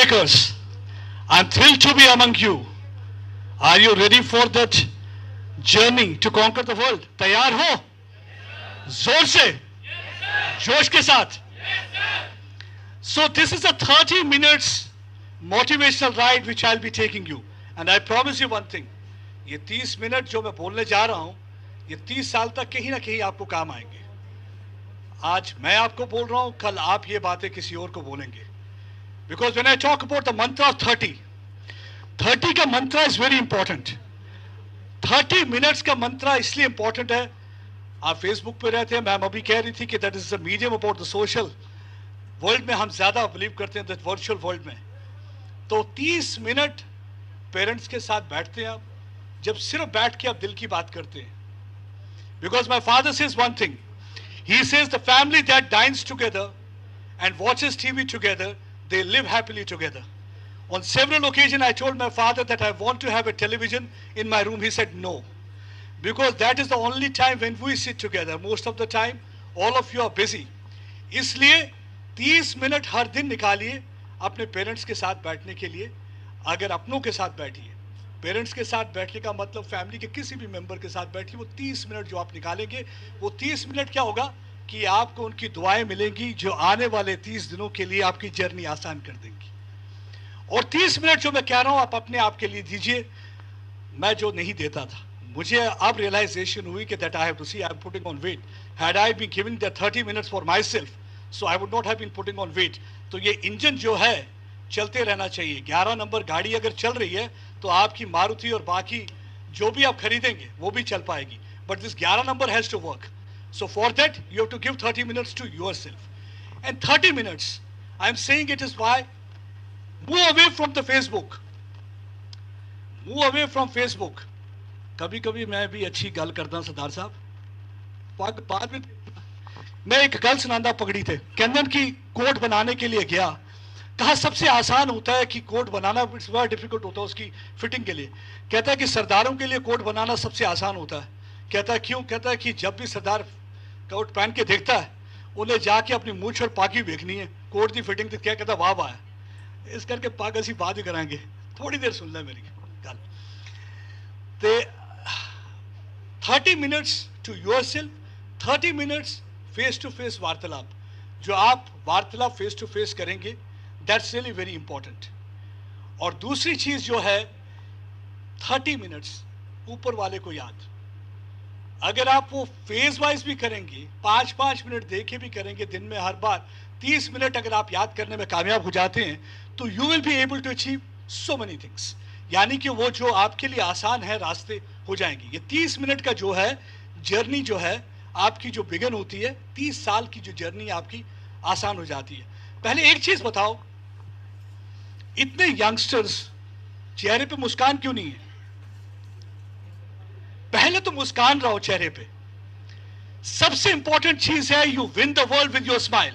makers, I'm thrilled to be among you. Are you ready for that journey to conquer the world? तैयार हो? जोर से, जोश के साथ. So this is a 30 minutes motivational ride which I'll be taking you. And I promise you one thing. ये 30 minute जो मैं बोलने जा रहा हूं, ये 30 साल तक कहीं ना कहीं आपको काम आएंगे. आज मैं आपको बोल रहा हूं, कल आप ये बातें किसी और को बोलेंगे. Because when I talk about the mantra of 30 का मंत्रा is very important. 30 minutes का मंत्रा इसलिए important है. आप फेसबुक पे रहते हैं, मैम अभी कह रही थी कि that is the medium about the social world में हम ज्यादा बिलीव करते हैं that वर्चुअल वर्ल्ड में. तो 30 मिनट पेरेंट्स के साथ बैठते हैं आप, जब सिर्फ बैठ के आप दिल की बात करते हैं. Because my father says one thing. He says the family that dines together and watches TV together, they live happily together. On several occasions I told my father that I want to have a television in my room. He said no. Because that is the only time when we sit together. Most of the time all of you are busy. इसलिए 30 minute हर दिन निकालिए अपने parents के साथ बैठने के लिए. अगर अपनों के साथ बैठिए, पेरेंट्स के साथ बैठने का मतलब फैमिली के किसी भी मेंबर के साथ बैठिए. वो 30 मिनट जो आप निकालेंगे, वो 30 मिनट क्या होगा कि आपको उनकी दुआएं मिलेंगी जो आने वाले 30 दिनों के लिए आपकी जर्नी आसान कर देंगी. और 30 मिनट जो मैं कह रहा हूं आप अपने आप के लिए दीजिए. मैं जो नहीं देता था, मुझे अब रियलाइजेशन हुई कि that I have to see I am putting on weight. Had I been giving that 30 minutes for myself, so I would not have been putting on weight. तो ये इंजन जो है चलते रहना चाहिए. 11 नंबर गाड़ी अगर चल रही है तो आपकी मारुति और बाकी जो भी आप खरीदेंगे वो भी चल पाएगी. But this 11 number has to work. So for that you have to give 30 minutes to yourself. And 30 minutes, I am saying it is why move away from the Facebook. Move away from Facebook. कभी कभी मैं भी अच्छी गल करता हूं सरदार साहब. बाद में मैं एक गल सुनांदा पकड़ी थे. कहंदन की कोट बनाने के लिए गया, कहा सबसे आसान होता है कि कोट बनाना, इट्स वेरी डिफिकल्ट होता है उसकी फिटिंग के लिए. कहता है कि सरदारों के लिए कोट बनाना सबसे आसान होता है. कहता है क्यों? कहता है कि जब भी सरदार कोट पहन के देखता है, उन्हें जाके अपनी मूंछ और पाकी देखनी है, कोट की फिटिंग क्या. कहता वाह वाह. इस करके पाक असी बात ही करांगे. थोड़ी देर सुन ले मेरी गल. ते 30 minutes to yourself, 30 minutes face to face वार्तालाप. जो आप वार्तालाप फेस टू फेस करेंगे, दैट्स रियली वेरी इंपॉर्टेंट. और दूसरी चीज जो है 30 मिनट्स ऊपर वाले को याद. अगर आप वो फेज वाइज भी करेंगे, 5-5 मिनट देखे भी करेंगे दिन में हर बार, 30 मिनट अगर आप याद करने में कामयाब हो जाते हैं तो you will be able to achieve so many things. यानी कि वो जो आपके लिए आसान है रास्ते हो जाएंगे. ये 30 मिनट का जो है जर्नी जो है आपकी जो बिगन होती है, 30 साल की जो जर्नी आपकी आसान हो जाती है. पहले एक चीज बताओ, इतने यंगस्टर्स चेहरे पे मुस्कान क्यों नहीं है? पहले तो मुस्कान रहो चेहरे पे. सबसे इंपॉर्टेंट चीज है you win the world with your smile.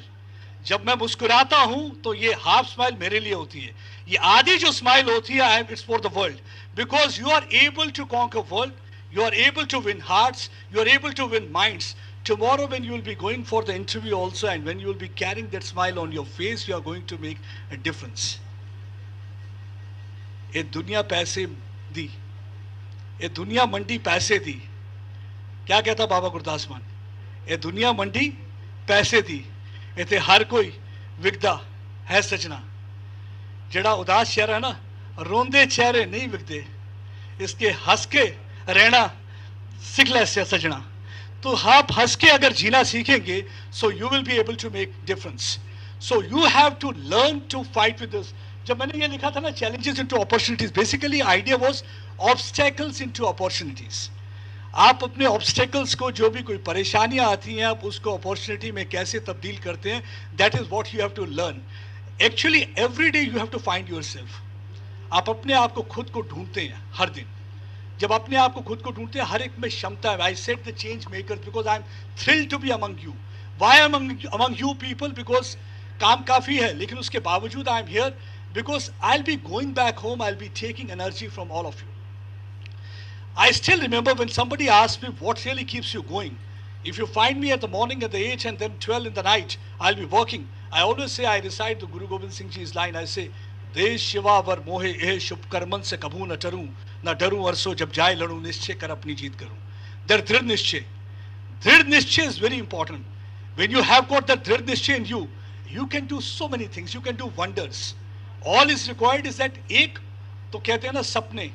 जब मैं मुस्कुराता हूं तो ये हाफ स्माइल मेरे लिए होती है. ये आधी जो स्माइल होती है it's for the world. Because you are able to conquer world, you are able to win hearts, you are able to win minds. Tomorrow when you will be going for the interview also, and when you will be carrying that smile on your face, you are going to make a difference. ये दुनिया पैसे दी, ये दुनिया मंडी पैसे दी. क्या कहता बाबा गुरदास मान? ये दुनिया मंडी पैसे दी, इतने हर कोई विकदा है सजना. जड़ा उदास चेहरा है ना, रोंदे चेहरे नहीं विकते, इसके हंस के रहना सीख ले सजना. तो आप हंस के अगर जीना सीखेंगे, so you will be able to make difference. So you have to learn to fight with this. जब मैंने ये लिखा था ना, challenges into opportunities, basically idea was obstacles into opportunities. आप अपने ऑब्स्टेकल्स को, जो भी कोई परेशानियां आती हैं, आप उसको अपॉर्चुनिटी में कैसे तब्दील करते हैं, that is what you have to learn. Actually every day you have to find yourself. आप अपने आप को खुद को ढूंढते हैं हर दिन. जब अपने आप को खुद को ढूंढते हैं, हर एक में क्षमता है. I said the change maker because I am thrilled to be among you. Why among you people? Because काम काफी है, लेकिन उसके बावजूद I am here because I'll be going back home, I'll be taking energy from all of you. I still remember when somebody asked me what really keeps you going. If you find me at the morning at the 8 and then 12 in the night, I'll be working. I always say, I recite the Guru Gobind Singh Ji's line. I say, देश शिवा वर मोहे एह शुभ Karman से कभू न डरूं, न डरूं अरसो जब जाए लड़ूं, निश्चय कर अपनी जीत करूं. दृढ़ निश्चय. दृढ़ निश्चय is very important. When you have got that दृढ़ निश्चय in you, you can do so many things. You can do wonders. All is required is that एक तो कहते हैं ना सपने.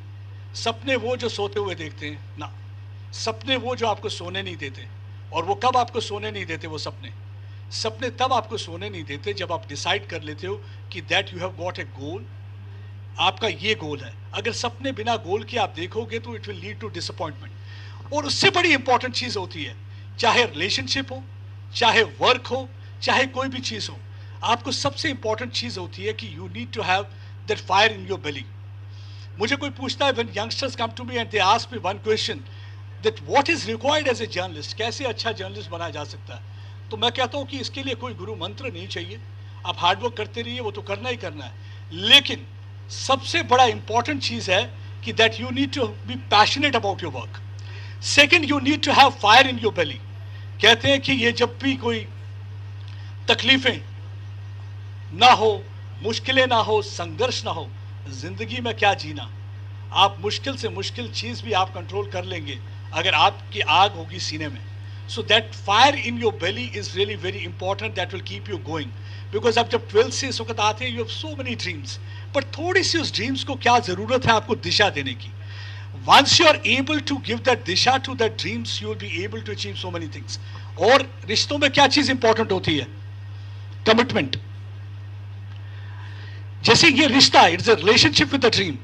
सपने वो जो सोते हुए देखते हैं ना, सपने वो जो आपको सोने नहीं देते. और वो कब आपको सोने नहीं देते वो सपने? सपने तब आपको सोने नहीं देते जब आप डिसाइड कर लेते हो कि that you have got a goal. आपका ये गोल है. अगर सपने बिना गोल के आप देखोगे तो it will lead to disappointment. और उससे बड़ी इंपॉर्टेंट चीज होती है, चाहे रिलेशनशिप हो, चाहे वर्क हो, चाहे कोई भी चीज हो, आपको सबसे इंपॉर्टेंट चीज होती है कि you need to have that fire in your belly. मुझे कोई पूछता है, when youngsters come to me and they ask me one question that what is required as a journalist, कैसे अच्छा जर्नलिस्ट बना जा सकता है, तो मैं कहता हूं कि इसके लिए कोई गुरु मंत्र नहीं चाहिए. आप हार्डवर्क करते रहिए, वो तो करना ही करना है. लेकिन सबसे बड़ा इंपॉर्टेंट चीज है कि that you need to be passionate about your work. Second, you need to have fire in your belly. कहते हैं कि ये जब भी कोई तकलीफें ना हो, मुश्किलें ना हो, संघर्ष ना हो, जिंदगी में क्या जीना. आप मुश्किल से मुश्किल चीज भी आप कंट्रोल कर लेंगे अगर आपकी आग होगी सीने में. So that fire in your belly is really very important. That will keep you going. Because आप जब 12 से इस वक्त आते हैं, you have so many dreams. पर थोड़ी सी उस ड्रीम्स को क्या जरूरत है आपको दिशा देने की. Once you are able to give that Disha to that dreams, you will be able to achieve so many things. और रिश्तों में क्या चीज इंपॉर्टेंट होती है? कमिटमेंट. जैसे ये रिश्ता, it's a relationship with the dream.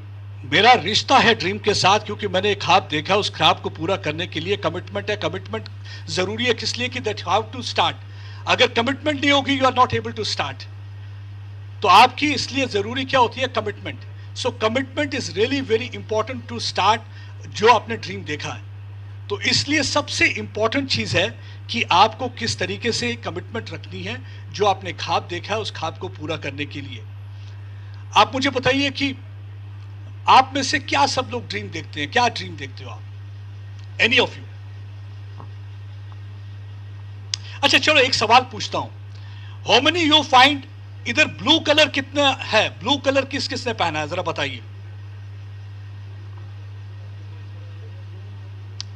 मेरा रिश्ता है ड्रीम के साथ क्योंकि मैंने एक ख्वाब देखा. उस ख्वाब को पूरा करने के लिए कमिटमेंट है. कमिटमेंट जरूरी है किस लिए? कि दैट हाउ टू स्टार्ट. अगर कमिटमेंट नहीं होगी, you are not able to start. तो आपकी इसलिए जरूरी क्या होती है? Commitment. So commitment is really very important to start जो आपने ड्रीम देखा है. तो इसलिए सबसे इंपॉर्टेंट चीज है कि आपको किस तरीके से कमिटमेंट रखनी है जो आपने ख्वाब देखा है, उस ख्वाब को पूरा करने के लिए. आप मुझे बताइए कि आप में से क्या सब लोग ड्रीम देखते हैं? क्या ड्रीम देखते हो आप? Any of you? अच्छा चलो एक सवाल पूछता हूं. हाउ मेनी यू फाइंड, इधर ब्लू कलर कितना है? ब्लू कलर किस किसने पहना है? जरा बताइए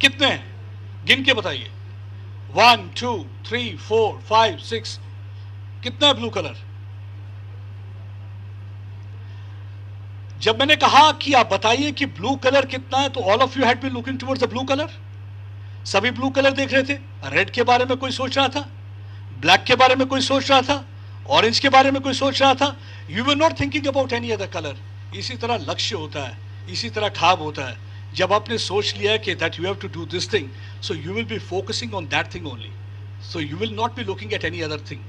कितने हैं? गिन के बताइए. 1 2 3 4 5 6. कितना है ब्लू कलर? जब मैंने कहा कि आप बताइए कि ब्लू कलर कितना है, तो all of you had been looking towards the blue colour. सभी ब्लू कलर देख रहे थे. रेड के बारे में कोई सोच रहा था, ब्लैक के बारे में कोई सोच रहा था, ऑरेंज के बारे में कोई सोच रहा था. You were not thinking about any other colour. इसी तरह लक्ष्य होता है, इसी तरह ख्वाब होता है. जब आपने सोच लिया कि that you have to do this thing, so you will be focusing on that thing only. So you will not be looking at any other thing.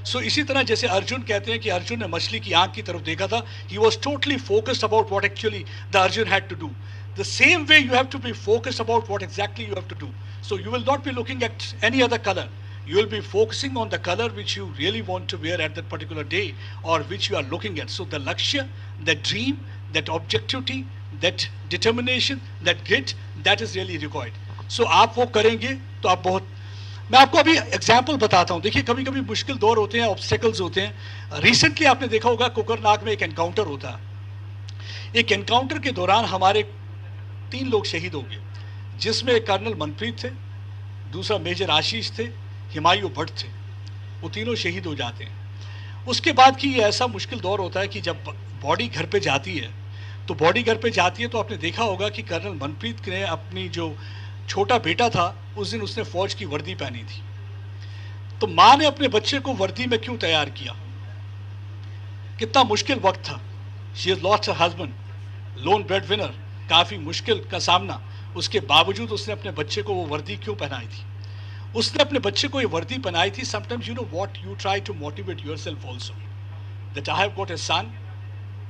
So इसी तरह जैसे अर्जुन कहते हैं कि अर्जुन ने मछली की आंख की तरफ देखा था. He was totally focused about what actually the Arjun had to do. The same way you have to be focused about what exactly you have to do. So you will not be looking at any other colour. You will be focusing on the color which you really want to wear at that particular day or which you are looking at. So the lakshya, that dream, that objectivity, that determination, that grit, that is really required. So आप वो करेंगे तो आप बहुत. मैं आपको अभी example बताता हूँ. देखिए कभी कभी मुश्किल दौर होते हैं, ऑब्स्टेकल्स होते हैं. रिसेंटली आपने देखा होगा कोकरनाग में एक एनकाउंटर होता है. एक एनकाउंटर के दौरान हमारे 3 लोग शहीद हो गए, जिसमें कर्नल मनप्रीत थे, दूसरा मेजर आशीष थे, हिमायू भट्ट थे. वो तीनों शहीद हो जाते हैं. उसके बाद की ये ऐसा मुश्किल दौर होता है कि जब बॉडी घर पे जाती है, तो बॉडी घर पे जाती है तो आपने देखा होगा कि कर्नल मनप्रीत ने अपनी जो छोटा बेटा था, उस दिन उसने फौज की वर्दी पहनी थी. तो माँ ने अपने बच्चे को वर्दी में क्यों तैयार किया? कितना मुश्किल वक्त था. She has lost her husband, loan bread winner, काफ़ी मुश्किल का सामना. उसके बावजूद उसने अपने बच्चे को वो वर्दी क्यों पहनाई थी? उसने अपने बच्चे को ये वर्दी पहनाई थी. Sometimes you know what, you try to motivate yourself also that I have got a son.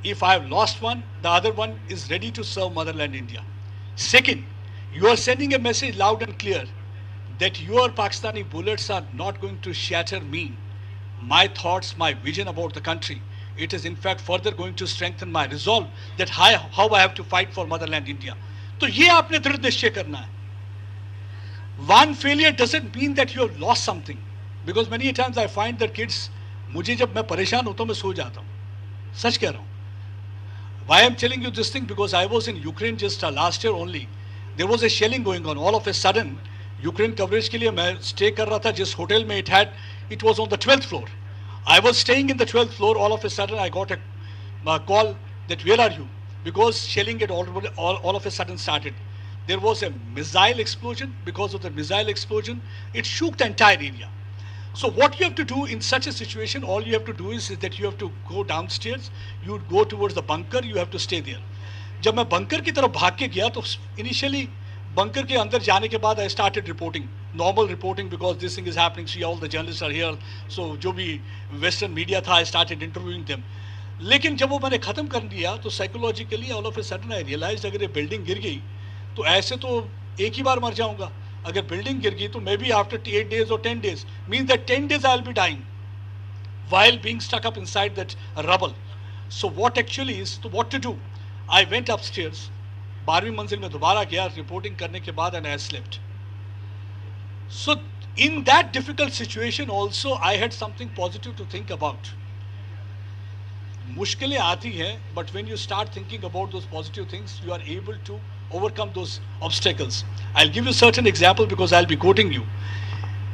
If I have lost one, the other one is ready to serve motherland India. Second, you are sending a message loud and clear that your Pakistani bullets are not going to shatter me, my thoughts, my vision about the country. It is in fact further going to strengthen my resolve that how I have to fight for motherland India. तो ये आपने दृढ़ निश्चय करना है. One failure doesn't mean that you have lost something, because many times I find that kids, मुझे जब मैं परेशान होता हूँ मैं सो जाता हूँ. सच कह रहा हूँ. Why I'm telling you this thing? Because I was in Ukraine just last year only. There was a shelling going on. All of a sudden, Ukraine coverage के लिए मैं stay कर रहा था जिस hotel में it was on the 12th floor. I was staying in the 12th floor. All of a sudden, I got a call that where are you? Because shelling had all of a sudden started. There was a missile explosion. Because of the missile explosion, it shook the entire area. So what you have to do in such a situation, all you have to do is that you have to go downstairs, you go towards the bunker, you have to stay there. जब मैं bunker की तरफ भाग के गया तो initially bunker के अंदर जाने के बाद I started reporting, normal reporting because this thing is happening, see all the journalists are here, so जो भी western media था I started interviewing them. लेकिन जब वो मैंने ख़त्म कर दिया तो psychologically all of a sudden I realized अगर ये building गिर गई तो ऐसे तो एक ही बार मर जाऊंगा. अगर बिल्डिंग गिर गई तो may be after 8 days or 10 days means that 10 days I will be dying while being stuck up inside that rubble. So what actually is, so what to do? I went upstairs, 12वीं मंजिल में दोबारा गया reporting करने के बाद and I slept. So in that difficult situation also I had something positive to think about. मुश्किलें आती हैं, but when you start thinking about those positive things, you are able to overcome those obstacles. I'll give you certain example because I'll be quoting you.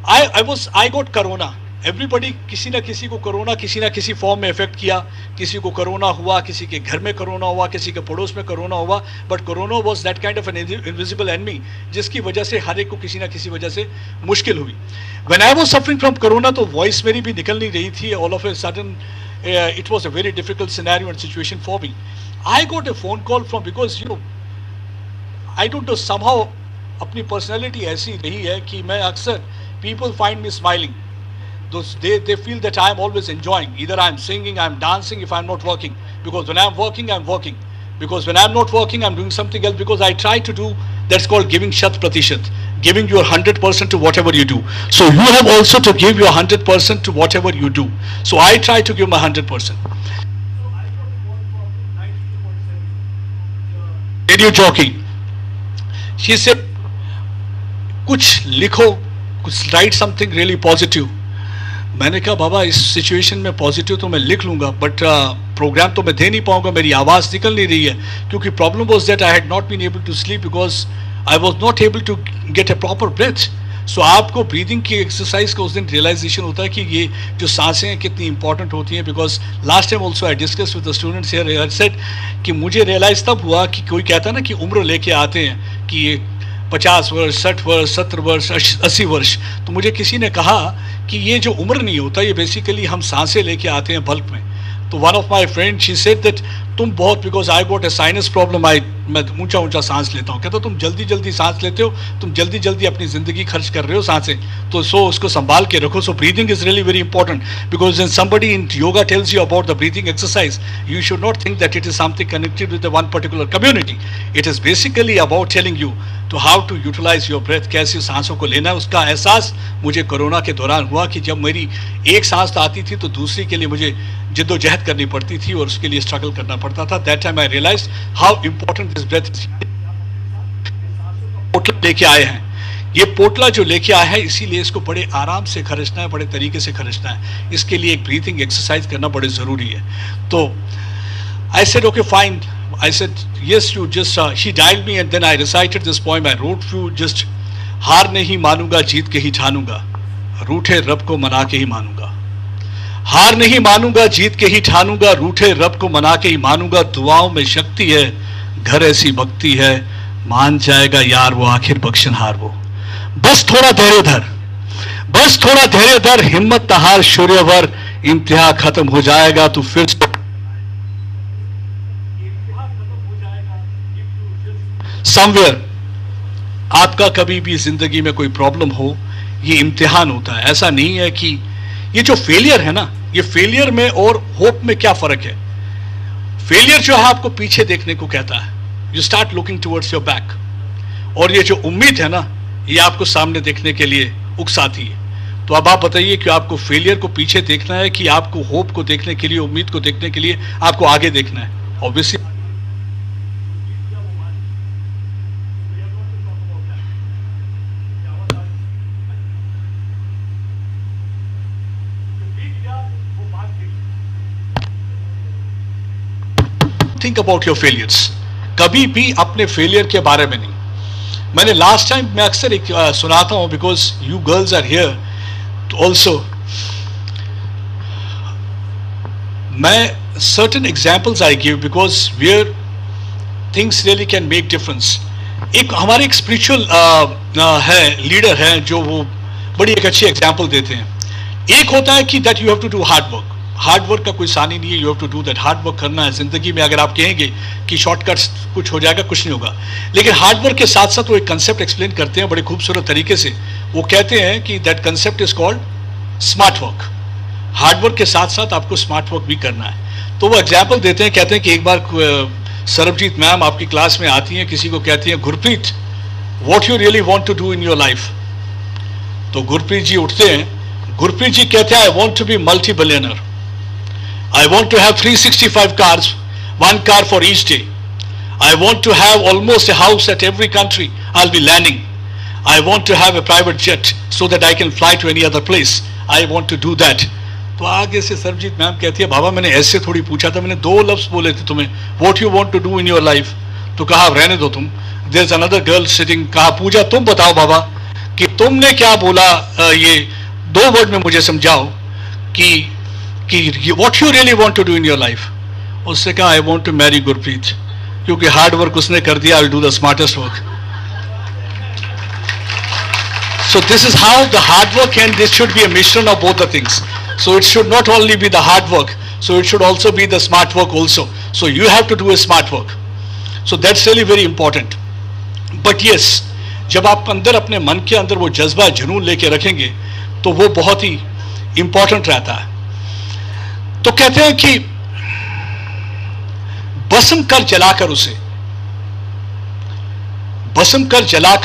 I got corona. Everybody किसी ना किसी को corona किसी ना किसी form में effect किया. किसी को कोरोना हुआ, किसी के घर में कोरोना हुआ, किसी के पड़ोस में कोरोना हुआ. But corona was that kind of an invisible enemy जिसकी वजह से हर एक को किसी ना किसी वजह से मुश्किल हुई. When I was suffering from corona तो वॉइस मेरी भी निकल नहीं रही थी. All of a sudden it was a very difficult scenario and situation for me. I got a phone call from, because I don't know, somehow अपनी personality ऐसी रही है कि मैं अक्सर people find me smiling. They feel that I am always enjoying. Either I am singing, I am dancing if I am not working. Because when I am working, I am working. Because when I am not working, I am doing something else. Because I try to do, that's called giving Shat Pratishat. Giving your 100% to whatever you do. So you have also to give your 100% to whatever you do. So I try to give my 100%. Radio jockey. She said, कुछ लिखो, कुछ write something really positive. मैंने कहा बाबा इस situation में positive तो मैं लिख लूँगा, बट प्रोग्राम तो मैं दे नहीं पाऊँगा, मेरी आवाज़ निकल नहीं रही है. क्योंकि problem was that I had not been able to sleep because I was not able to get a proper breath. So आपको ब्रीदिंग की एक्सरसाइज का उस दिन रियलाइजेशन होता है कि ये जो सांसें हैं कितनी इंपॉर्टेंट होती हैं. Because last time also I discuss with the students here, I said कि मुझे रियलाइज तब हुआ कि कोई कहता है ना कि उम्र लेके आते हैं कि ये 50 वर्ष, 60 वर्ष, 70 वर्ष, 80 वर्ष. तो मुझे किसी ने कहा कि ये जो उम्र नहीं होता, ये बेसिकली हम सांसें लेके आते हैं बल्क में. तो one of my friend she said that तुम बहुत, because I got a sinus problem, मैं ऊंचा ऊंचा सांस लेता हूँ. कहता तुम जल्दी जल्दी सांस लेते हो, तुम जल्दी जल्दी अपनी ज़िंदगी खर्च कर रहे हो सांसें, तो उसको संभाल के रखो. So breathing is really very important because when somebody in yoga tells you about the breathing exercise, you should not think that it is something connected with one particular community. It is basically about telling you to how to utilize your breath, कैसे सांसों को लेना है. उसका एहसास मुझे corona के दौरान हुआ कि जब मेरी एक सांस तो आती थी तो दूसरी के लिए मुझे जिद्दोजहद करनी पड़ती थी और उसके लिए स्ट्रगल करना पड़ता था. That time I realize how important this breath is. पोटला लेके आए हैं, ये पोटला जो लेके आया है इसीलिए इसको बड़े आराम से खर्चना है, बड़े तरीके से खर्चना है. इसके लिए एक ब्रीथिंग एक्सरसाइज करना बड़े ज़रूरी है. तो आई said okay fine. I said, yes, you just, she dialed me and then I recited this poem. I wrote few just, हार नहीं मानूंगा जीत के ही ठानूंगा, रूठे रब को मना के ही मानूंगा. हार नहीं मानूंगा जीत के ही ठानूंगा, रूठे रब को मना के ही मानूंगा. दुआओं में शक्ति है, घर ऐसी भक्ति है, मान जाएगा यार वो आखिर बख्शनहार वो. बस थोड़ा धैर्य धर, बस थोड़ा धैर्य धर, हिम्मत तहार शौर्यवर, इम्तिहान खत्म हो जाएगा तो फिर समवेयर. आपका कभी भी जिंदगी में कोई प्रॉब्लम हो, ये इम्तिहान होता है. ऐसा नहीं है कि ये जो फेलियर है ना, ये फेलियर में और होप में क्या फर्क है. फेलियर जो है आपको पीछे देखने को कहता है, you start looking towards your back. और ये जो उम्मीद है ना, ये आपको सामने देखने के लिए उकसाती है. तो अब आप बताइए कि आपको फेलियर को पीछे देखना है कि आपको होप को देखने के लिए, उम्मीद को देखने के लिए आपको आगे देखना है. Obviously think about your failures, कभी भी अपने फेलियर के बारे में नहीं। मैंने लास्ट टाइम मैं अक्सर एक सुनाता हूं, because you girls are here also, मैं certain examples I give because where things really can make difference. एक हमारे एक स्पिरिचुअल है, लीडर है, जो वो बड़ी एक अच्छी एग्जाम्पल देते हैं। एक होता है कि that you have to do hard work. Hard work का कोई सानी नहीं है, you have to do that. Hard work करना है जिंदगी में। अगर आप कहेंगे कि शॉर्टकट्स कुछ हो जाएगा, कुछ नहीं होगा। लेकिन हार्ड वर्क के साथ साथ वो एक कंसेप्ट एक्सप्लेन करते हैं बड़े खूबसूरत तरीके से। वो कहते हैं कि that concept is called smart work. Hard work के साथ साथ आपको स्मार्ट वर्क भी करना है। तो वो एग्जाम्पल देते हैं, कहते हैं कि एक बार सरबजीत मैम आपकी क्लास में आती हैं, किसी को कहती हैं, Gurpreet what you really want to do in your life. तो गुरप्रीत जी उठते हैं, गुरप्रीत जी कहते हैं, I want to be multi billionaire, I want to have 365 cars, one car for each day. I want to have almost a house at every country I'll be landing. I want to have a private jet so that I can fly to any other place. I want to do that. तो आगे से Sarabjit ma'am कहती है, बाबा मैंने ऐसे थोड़ी पूछा था, मैंने 2 लफ्ज बोले थे तुम्हें, what you want to do in your life. तो कहा रहने दो तुम। There's another girl sitting, कहा पूजा तुम बताओ बाबा कि तुमने क्या बोला, ये 2 वर्ड में मुझे समझाओ कि what you really want to do in your life. उससे कहा, I want to marry Gurpreet, क्योंकि हार्ड वर्क उसने कर दिया, I'll do the smartest work. So this is how the hard work, and this should be a mission of both the things. So it should not only be the hard work, so it should also be the smart work also. So you have to do a smart work. So that's really very important. But yes, जब आप अंदर अपने मन के अंदर वो जज्बा जुनून लेके रखेंगे तो वो बहुत ही इंपॉर्टेंट रहता है। तो कहते हैं कि भस्म कर जलाकर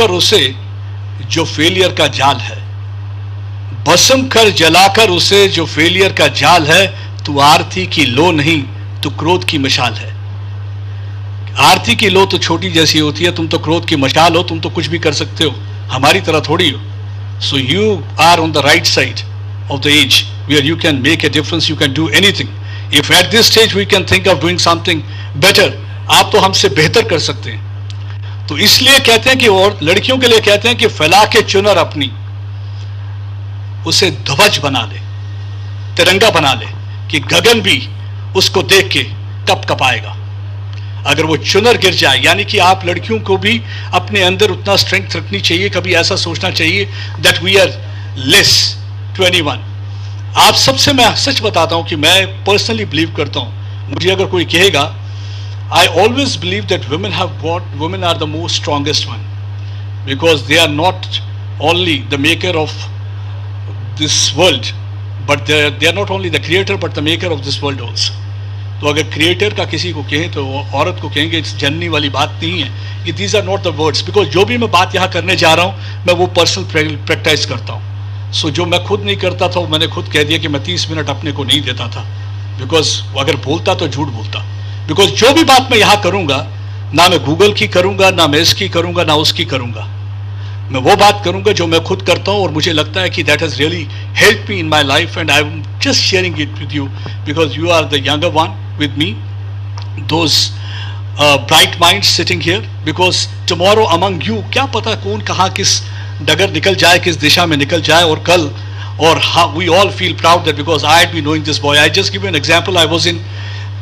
उसे जो फेलियर का जाल है, भस्म कर जलाकर उसे जो फेलियर का जाल है, तू आरती की लो नहीं, तू क्रोध की मशाल है। आरती की लो तो छोटी जैसी होती है, तुम तो क्रोध की मशाल हो, तुम तो कुछ भी कर सकते हो, हमारी तरह थोड़ी हो। So you are on the right side of the age where you can make a difference, you can do anything. If at this stage we can think of doing something better, आप तो हमसे बेहतर कर सकते हैं। तो इसलिए कहते हैं कि, और लड़कियों के लिए कहते हैं कि फैला के चुनर अपनी, उसे ध्वज बना ले, तिरंगा बना ले, कि गगन भी उसको देख के कप कपाएगा। अगर वो चुनर गिर जाए, यानी कि आप लड़कियों को भी अपने अंदर उतना स्ट्रेंथ रखनी चाहिए, कभी ऐसा सोचना चाहिए that we are less to anyone. आप सबसे मैं सच बताता हूं कि मैं पर्सनली बिलीव करता हूं, मुझे अगर कोई कहेगा, I always believe that women are the most strongest one, because they are not only the maker of this world, but they are not only the creator but the maker of this world also. तो अगर creator का किसी को कहें तो औरत को कहेंगे, जननी वाली बात नहीं है कि these are not the words, because जो भी मैं बात यहाँ करने जा रहा हूँ मैं वो पर्सनल प्रैक्टिस करता हूँ। सो जो मैं खुद नहीं करता था, मैंने खुद कह दिया कि मैं 30 मिनट अपने को नहीं देता था, बिकॉज अगर बोलता तो झूठ बोलता। बिकॉज जो भी बात मैं यहाँ करूँगा, ना मैं गूगल की करूँगा, ना मैं इसकी करूँगा, ना उसकी करूँगा, मैं वो बात करूँगा जो मैं खुद करता हूँ, और मुझे लगता है कि that has really help me in my life, and I am just sharing it with you because you are the younger one with me, those bright minds sitting here, because tomorrow among you, क्या पता कौन कहाँ किस डगर निकल जाए, किस दिशा में निकल जाए, और कल, और we all feel proud that because I had been knowing this boy. I just give you an example. I was in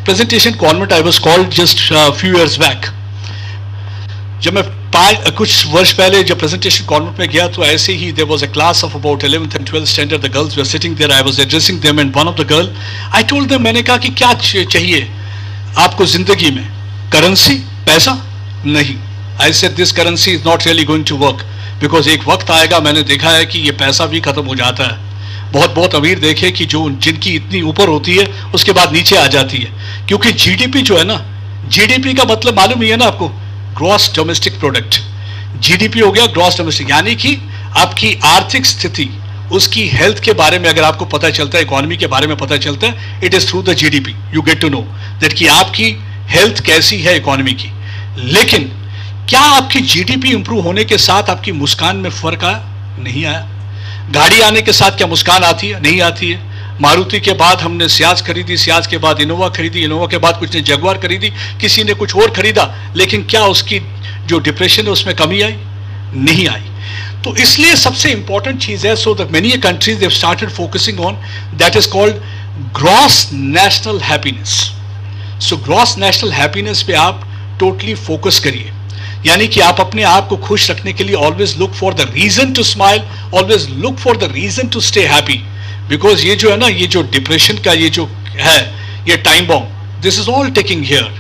presentation convent. I was called just a few years back. जब मैं कुछ वर्ष पहले जब presentation convent में गया, तो ऐसे ही there was a class of about 11th and 12th standard. The girls were sitting there. I was addressing them, and one of the girl, I told them, मैंने कहा कि क्या चाहिए आपको जिंदगी में? करेंसी, पैसा? नहीं। I said this currency is not really going to work because एक वक्त आएगा, मैंने देखा है कि ये पैसा भी खत्म हो जाता है। बहुत अमीर देखे कि जो जिनकी इतनी ऊपर होती है उसके बाद नीचे आ जाती है, क्योंकि जीडीपी जो है ना, जीडीपी का मतलब मालूम ही है ना आपको, ग्रॉस डोमेस्टिक प्रोडक्ट। जीडीपी हो गया ग्रॉस डोमेस्टिक, यानी कि आपकी आर्थिक स्थिति, उसकी हेल्थ के बारे में अगर आपको पता चलता है, इकोनॉमी के बारे में पता चलता है, it is through the GDP you get to know that कि आपकी हेल्थ कैसी है इकोनॉमी की। लेकिन क्या आपकी जीडीपी इंप्रूव होने के साथ आपकी मुस्कान में फर्क आया? नहीं आया। गाड़ी आने के साथ क्या मुस्कान आती है? नहीं आती है। मारुति के बाद हमने सियाज खरीदी, सियाज के बाद इनोवा खरीदी, इनोवा के बाद कुछ ने जगुआर खरीदी, किसी ने कुछ और खरीदा, लेकिन क्या उसकी जो डिप्रेशन है उसमें कमी आई? नहीं आई। तो इसलिए सबसे इंपॉर्टेंट चीज है, so the many countries they have started focusing on that is called gross national happiness. So gross national happiness पे आप टोटली फोकस करिए, यानी कि आप अपने आप को खुश रखने के लिए always look for the reason to smile, always look for the reason to stay happy. Because ये जो है ना, ये जो डिप्रेशन का ये जो है, ये time bomb, this is all taking here,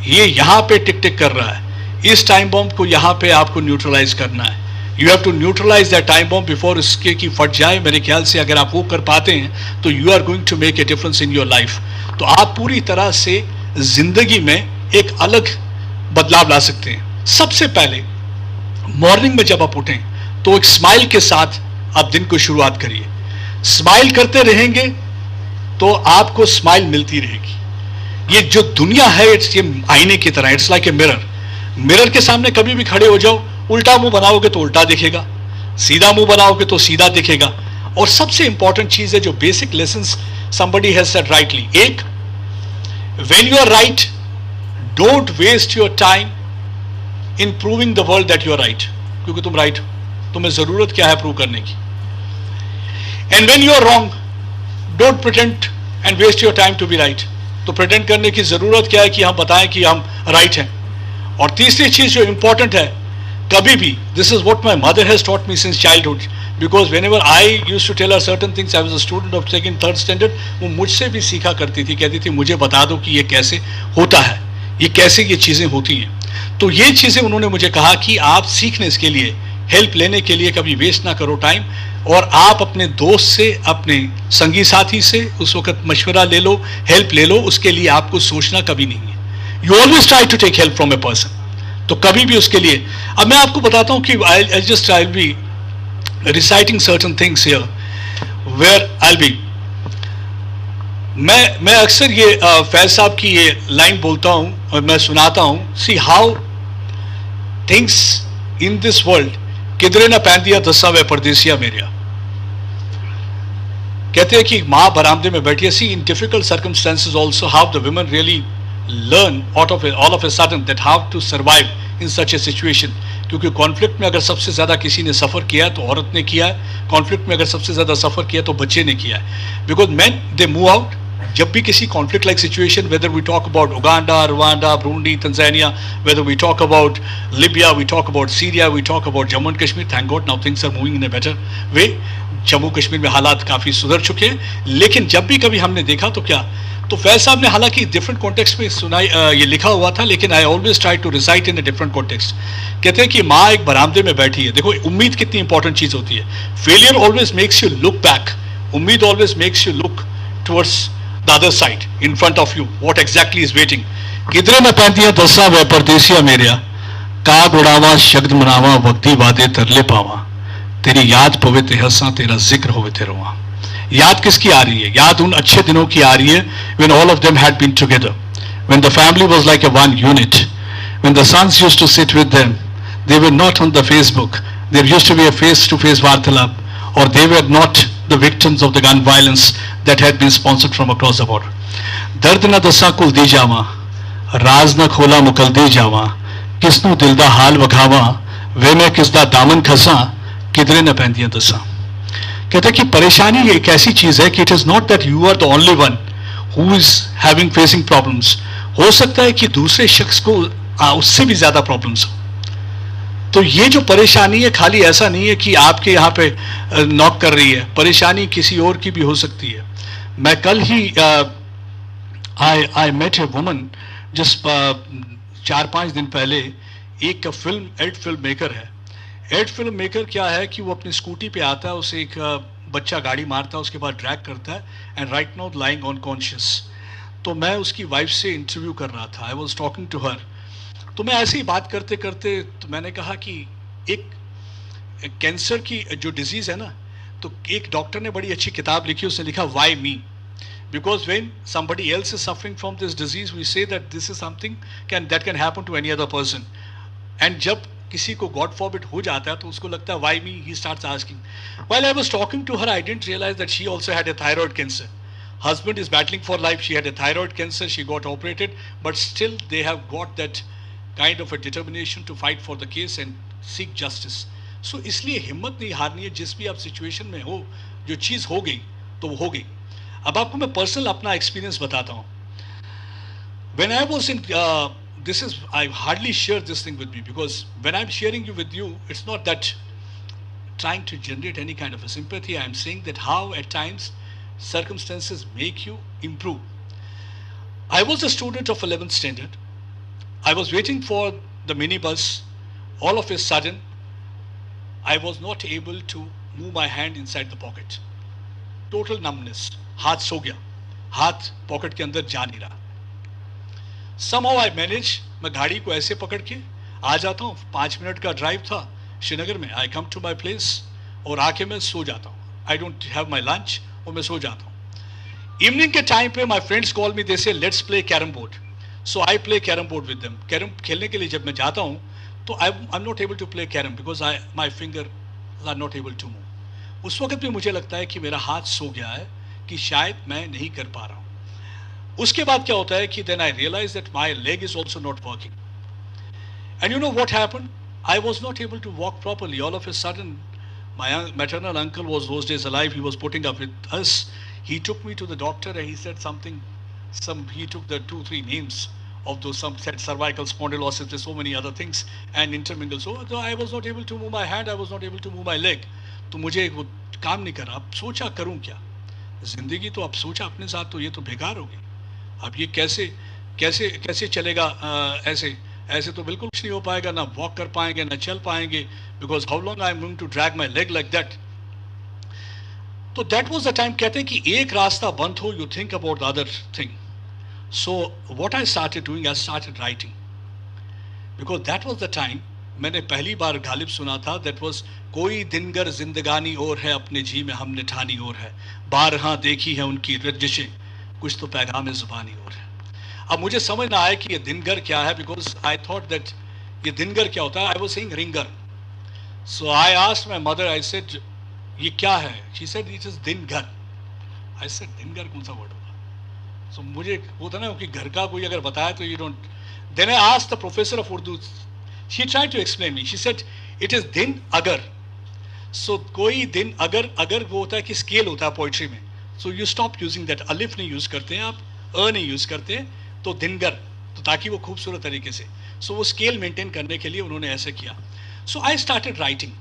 ये यहां पे टिक टिक कर रहा है। इस टाइम बॉम्ब को यहां पे आपको न्यूट्रलाइज करना है। You have to neutralise that time bomb before इसके की फट जाए। मेरे ख्याल से अगर आप वो कर पाते हैं तो you are going to make a difference in your life. तो आप पूरी तरह से जिंदगी में एक अलग बदलाव ला सकते हैं। सबसे पहले मॉर्निंग में जब आप उठें तो एक स्माइल के साथ आप दिन को शुरुआत करिए। स्माइल करते रहेंगे तो आपको स्माइल मिलती रहेगी। ये जो दुनिया है, इट्स ये आईने की तरह, it's like a mirror. Mirror के सामने कभी भी खड़े हो जाओ, उल्टा मुंह बनाओगे तो उल्टा दिखेगा, सीधा मुंह बनाओगे तो सीधा दिखेगा। और सबसे इंपॉर्टेंट चीज है जो basic lessons somebody has said rightly, एक, when you are right, don't waste your time in proving the world that you are right, क्योंकि तुम right हो, तुम्हें जरूरत क्या है प्रूव करने की। And when you are wrong, don't pretend and waste your time to be right, तो pretend करने की जरूरत क्या है कि हम बताएं कि हम right हैं। और तीसरी चीज जो इंपॉर्टेंट है, कभी भी, this is what my mother has taught me since childhood, because whenever I used to tell her certain things, I was a student of second, third standard, वो मुझसे भी सीखा करती थी, कहती थी मुझे बता दो कि ये कैसे होता है, ये कैसे ये चीजें होती हैं। तो ये चीजें उन्होंने मुझे कहा कि आप सीखने इसके लिए, हेल्प लेने के लिए कभी वेस्ट ना करो टाइम, और आप अपने दोस्त से, अपने संगी साथी से उस वक्त मशवरा ले लो, हेल्प ले लो, उसके लिए आपको सोचना कभी नहीं है। You always try to take help from a person, तो कभी भी उसके लिए। अब मैं आपको बताता हूं कि I'll be reciting certain things here where I'll be, मैं अक्सर ये फैज साहब की ये लाइन बोलता हूं और मैं सुनाता हूं, see how things in this world, किधरे ना पहन दिया दसा वे परदेसिया मेरिया। कहते हैं कि माँ बरामदे में बैठी है, see in difficult circumstances also how the women really learn out of it, all of a sudden, that how to survive in such a situation। क्योंकि कॉन्फ्लिक्ट में अगर सबसे ज्यादा किसी ने सफर किया है तो औरत ने किया है, कॉन्फ्लिक्ट में अगर सबसे ज्यादा सफर किया तो बच्चे ने किया है। Because man they move out जब भी किसी conflict like situation, whether we talk about Uganda, Rwanda, Burundi, Tanzania, whether we talk about Libya, we talk about Syria, we talk about Jammu and Kashmir, thank God now things are moving in a better way. Jammu Kashmir में हालात काफी सुधर चुके हैं, लेकिन जब भी कभी हमने देखा तो क्या, तो फैज साहब ने हालांकि डिफरेंट कॉन्टेक्स्ट में सुनाई, ये लिखा हुआ था, लेकिन I always try to recite in a different context. कहते हैं कि माँ एक बरामदे में बैठी है। देखो उम्मीद कितनी इंपॉर्टेंट चीज होती है। Failure always makes you look back, उम्मीद always makes you look towards the other side, in front of you, what exactly is waiting. किधरे में पैंतिया दसा वे परदेसिया मेरिया, काग उड़ावा शब्द मनावा, वक्ती वादे तरले पावा, तेरी याद पवे ते हंसा, तेरा जिक्र होवे ते रोवा। याद किसकी आ रही है? याद उन अच्छे दिनों की आ रही है, when all of them had been together, when the family was like a one unit, when the sons used to sit with them, they were not on the Facebook, there used to be a face-to-face vartalap, or they were not the victims of the gun violence that had been sponsored from across the border. दर्द न दसा कुल दी जावा, राज न खोला मुकल दी जावा, किसनु दिल दा हाल वखावा, वे मैं किसदा दामन खसा, किधरे न पैंदियां दसा। कहते हैं कि परेशानी एक ऐसी चीज है कि it is not that you are the only one who is having facing problems. हो सकता है कि दूसरे शख्स को उससे भी ज्यादा प्रॉब्लम्स हो। तो ये जो परेशानी है, खाली ऐसा नहीं है कि आपके यहाँ पे नॉक कर रही है, परेशानी किसी और की भी हो सकती है। मैं कल ही I met a woman, just 4-5 दिन पहले, एक एड फिल्म मेकर है। एड फिल्म मेकर क्या है कि वो अपनी स्कूटी पे आता है, उसे एक बच्चा गाड़ी मारता है, उसके बाद ड्रैग करता है, and right now lying unconscious. तो मैं उसकी वाइफ से इंटरव्यू कर रहा था, I was talking to her. तो मैं ऐसे ही बात करते करते तो मैंने कहा कि एक कैंसर की जो डिजीज है ना, तो एक डॉक्टर ने बड़ी अच्छी किताब लिखी, उसने लिखा why me, because when somebody else is suffering from this disease we say that this is something that can happen to any other person, and जब किसी को गॉड फॉरबिड हो जाता है तो उसको लगता है why me, he starts asking. While I was talking to her I didn't realise that she also had a thyroid cancer. Husband is battling for life. She had a thyroid cancer. She got operated, but still they have got that kind of a determination to fight for the case and seek justice. So इसलिए हिम्मत नहीं हारनी है. जिस भी आप situation में हो, जो चीज़ हो गई तो वो हो गई. अब आपको मैं पर्सनल अपना एक्सपीरियंस बताता हूँ. When I was in this is, I hardly share this thing with me, because when I'm sharing you with you, it's not that trying to generate any kind of a sympathy. I'm saying that how at times circumstances make you improve. I was a student of 11th standard. I was waiting for the minibus. All of a sudden, I was not able to move my hand inside the pocket. Total numbness. हाथ सो गया, हाथ pocket के अंदर जा नहीं रहा. Somehow I managed. मैं गाड़ी को ऐसे पकड़ के आ जाता हूँ. 5 मिनट का ड्राइव था श्रीनगर में. I come to my place और आके मैं सो जाता हूँ. I don't have my lunch और मैं सो जाता हूँ. इवनिंग के टाइम पे my friends call me, they say let's play carrom board. So I play carrom board with them. Carrom खेलने के लिए जब मैं जाता हूँ तो I am not able to play carrom because my finger are not able to move. उस वक्त भी मुझे लगता है कि मेरा हाथ सो गया है, कि शायद मैं नहीं कर पा रहा हूँ. उसके बाद क्या होता है कि then I realise that my leg is also not working. And you know what happen, I was not able to walk properly. All of a sudden my maternal uncle was those days alive. He was putting up with us. He took me to the doctor and he said something, he took the 2-3 names of those, some said cervical spondylosis, there's so many other things, and intermingled. So I was not able to move my hand, I was not able to move my leg. तो मुझे वो काम नहीं कर रहा. अब सोचा करूं क्या, जिंदगी तो अब सोचा अपने साथ तो ये तो बेकार हो गई. अब ये कैसे कैसे कैसे चलेगा. ऐसे तो बिल्कुल कुछ नहीं हो पाएगा. ना वॉक कर पाएंगे, ना चल पाएंगे, because how long I am going to drag my leg like that. So that was the time. कहते हैं कि एक रास्ता बंद हो, you think about the other thing. So what I started doing, I started writing, because that was the time मैंने पहली बार गालिब सुना था. दैट वॉज कोई दिनगर जिंदगानी और है, अपने जी में हमने ठानी और है, बारहा देखी है उनकी रजिशें, कुछ तो पैगाम जुबानी और है. अब मुझे समझ ना आया कि ये दिनगर क्या है, बिकॉज आई थॉट दैट ये दिनगर क्या होता है. I was saying ringer. So I asked my mother, I said ये क्या है. शी सेड इट इज दिनगर. आई सेड दिनगर कौन सा वर्ड होगा. सो मुझे होता ना कि घर का कोई अगर बताया तो you don't. Then I asked the professor of Urdu. She tried to explain me. She said it is दिन अगर. सो कोई दिन अगर, अगर वो होता है कि स्केल होता है पोइट्री में. So you stop using that. अलिफ नहीं यूज करते हैं आप, नहीं यूज करते हैं, तो दिनगर, तो ताकि वो खूबसूरत तरीके से. सो वो स्केल मेंटेन करने के लिए उन्होंने ऐसे किया. So I started writing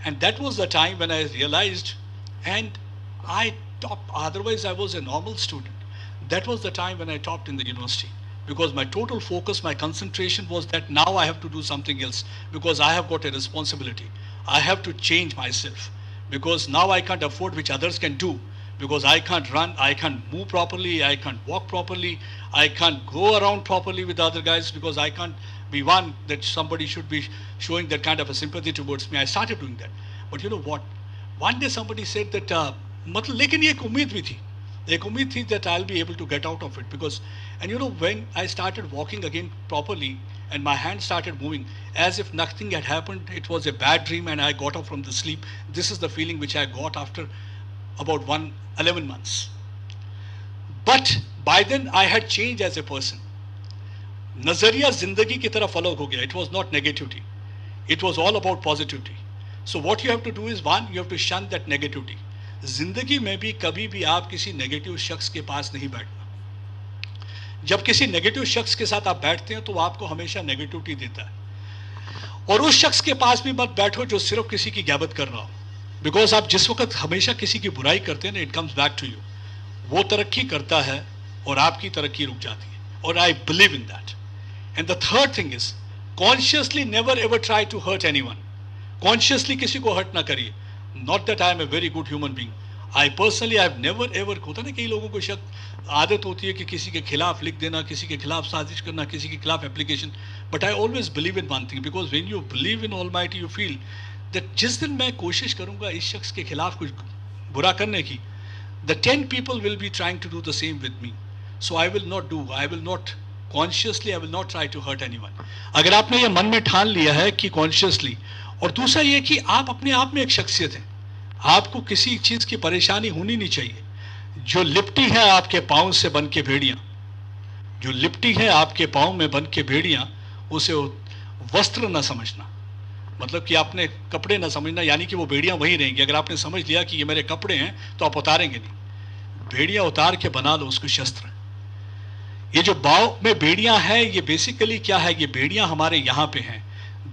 and that was the time when I realized and I top. Otherwise I was a normal student. That was the time when I topped in the university, because my total focus, my concentration was that now I have to do something else, because I have got a responsibility. I have to change myself, because now I can't afford which others can do, because I can't run, I can't move properly, I can't walk properly, I can't go around properly with the other guys, because I can't be one that somebody should be showing that kind of a sympathy towards me. I started doing that. But you know what? One day somebody said that, मतलब लेकिन ये एक उम्मीद भी थी. एक उम्मीद थी that I'll be able to get out of it, because, and you know, when I started walking again properly and my hands started moving as if nothing had happened, it was a bad dream and I got up from the sleep. This is the feeling which I got after about 11 months. But by then I had changed as a person. नजरिया जिंदगी की तरफ अलग हो गया. It was not negativity, it was all about positivity. So what you have to do is, one, you have to shun that negativity. जिंदगी में भी कभी भी आप किसी नेगेटिव शख्स के पास नहीं बैठना. जब किसी नेगेटिव शख्स के साथ आप बैठते हैं तो वो आपको हमेशा नेगेटिविटी देता है. और उस शख्स के पास भी मत बैठो जो सिर्फ किसी की गिबत कर रहा हो, बिकॉज आप जिस वक्त हमेशा किसी की बुराई करते हैं ना, it comes back to you. वो तरक्की करता है और आपकी तरक्की रुक जाती है. और I believe in that. And the third thing is, consciously never ever try to hurt anyone. Consciously किसी को हर्ट ना करिए. Not that I am a very good human being. I personally, I have never ever, होता ना कई लोगों को शक आदत होती है कि किसी के खिलाफ लिख देना, किसी के खिलाफ साजिश करना, किसी के खिलाफ application. But I always believe in one thing, because when you believe in Almighty, you feel that जिस दिन मैं कोशिश करूँगा इस शख्स के खिलाफ कुछ बुरा करने की, the 10 people will be trying to do the same with me. So I will not do, I will not consciously I will not try to hurt anyone. अगर आपने ये मन में ठान लिया है कि कॉन्शियसली, और दूसरा ये कि आप अपने आप में एक शख्सियत हैं, आपको किसी चीज की परेशानी होनी नहीं चाहिए। जो लिपटी है आपके पांव से बन के भेड़ियां, जो लिपटी है आपके पांव में बन के भेड़ियां, उसे वस्त्र न समझना, मतलब कि आपने कपड़े न समझना, यानी कि वो भेड़ियां वहीं रहेंगी। अगर आपने समझ लिया कि ये मेरे कपड़े हैं तो आप उतारेंगे नहीं, भेड़ियां उतार के बना लो उसको शस्त्र। ये जो बाव में भेड़ियां हैं, ये बेसिकली क्या है, ये भेड़ियां हमारे यहां पे हैं।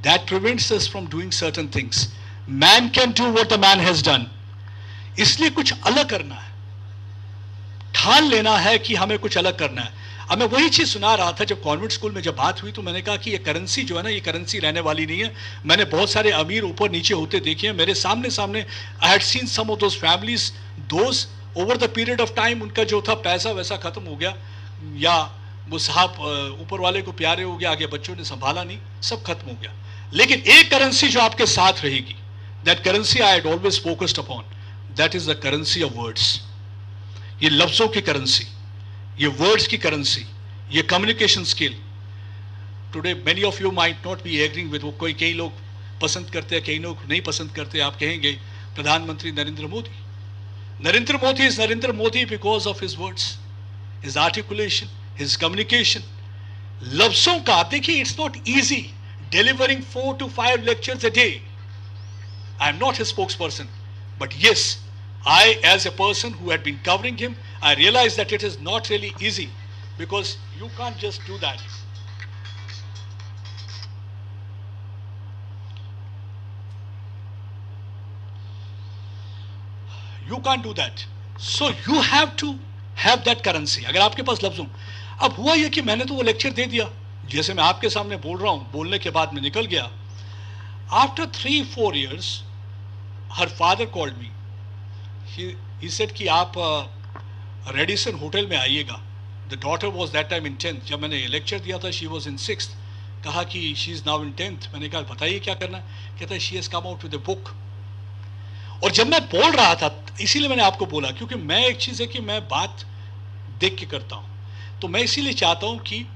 That prevents us from doing certain things. Man can do what the man has done. इसलिए कुछ अलग करना है, ठान लेना है कि हमें कुछ अलग करना है। अब मैं वही चीज सुना रहा था जब कॉन्वेंट स्कूल में जब बात हुई, तो मैंने कहा कि ये करेंसी जो है ना, ये करेंसी रहने वाली नहीं है। मैंने बहुत सारे अमीर ऊपर नीचे होते देखे हैं मेरे सामने सामने। I had seen some of those families, those over the period of time उनका जो था पैसा वैसा खत्म हो गया, या वो साहब ऊपर वाले को प्यारे हो गया, आगे बच्चों ने संभाला नहीं, सब खत्म हो गया। लेकिन एक करेंसी जो आपके साथ रहेगी, that currency I had always focused upon, that is the currency of words. ये लफ्जों की करेंसी, ये वर्ड्स की करेंसी, ये communication skill. Today many of you might not be agreeing with, कोई कई लोग पसंद करते हैं, कई लोग नहीं पसंद करते। आप कहेंगे प्रधानमंत्री Narendra Modi, Narendra Modi is Narendra Modi because of his words, his articulation, his communication. लफ्जों का आप देखिए, it's not easy delivering 4 to 5 lectures a day. I am not his spokesperson, but yes, I, as a person who had been covering him, I realized that it is not really easy, because you can't just do that. You can't do that. So you have to have that currency. अगर आपके पास लफ्ज़ हो। अब हुआ यह कि मैंने तो वो लेक्चर दे दिया, जैसे मैं आपके सामने बोल रहा हूँ, बोलने के बाद मैं निकल गया। After 3-4 years, her father called me. He said कि आप रेडिसन होटल में आइएगा। The daughter was that time in 10th। जब मैंने लेक्चर दिया था शी वॉज इन 6th। कहा कि she is now in 10th। मैंने कहा बताइए क्या करना है। कहता है she has come out with a book. और जब मैं बोल रहा था, इसीलिए मैंने आपको बोला, क्योंकि मैं एक चीज़ है कि मैं बात देख के करता हूँ, तो मैं इसीलिए चाहता हूँ कि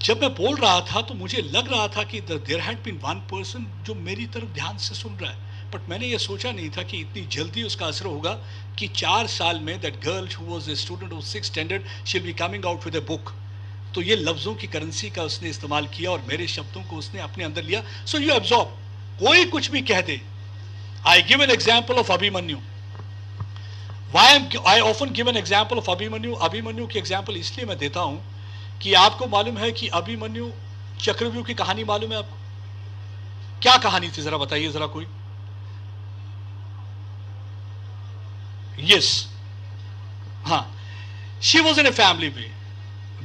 जब मैं बोल रहा था तो मुझे लग रहा था कि there had been one person जो मेरी तरफ ध्यान से सुन रहा है, बट मैंने ये सोचा नहीं था कि इतनी जल्दी उसका असर होगा कि 4 साल में that girl who was a student of 6th standard she will be coming out with a book. तो ये लफ्ज़ों की करेंसी का उसने इस्तेमाल किया और मेरे शब्दों को उसने अपने अंदर लिया। सो यू एब्जॉर्ब, कोई कुछ भी कह दे। I give an example of Abhimanyu. I often give an example of Abhimanyu. Abhimanyu की एग्जाम्पल इसलिए मैं देता हूँ कि आपको मालूम है कि अभिमन्यु चक्रव्यूह की कहानी मालूम है आपको? क्या कहानी थी जरा बताइए जरा कोई। यस, हाँ, she was in a family way.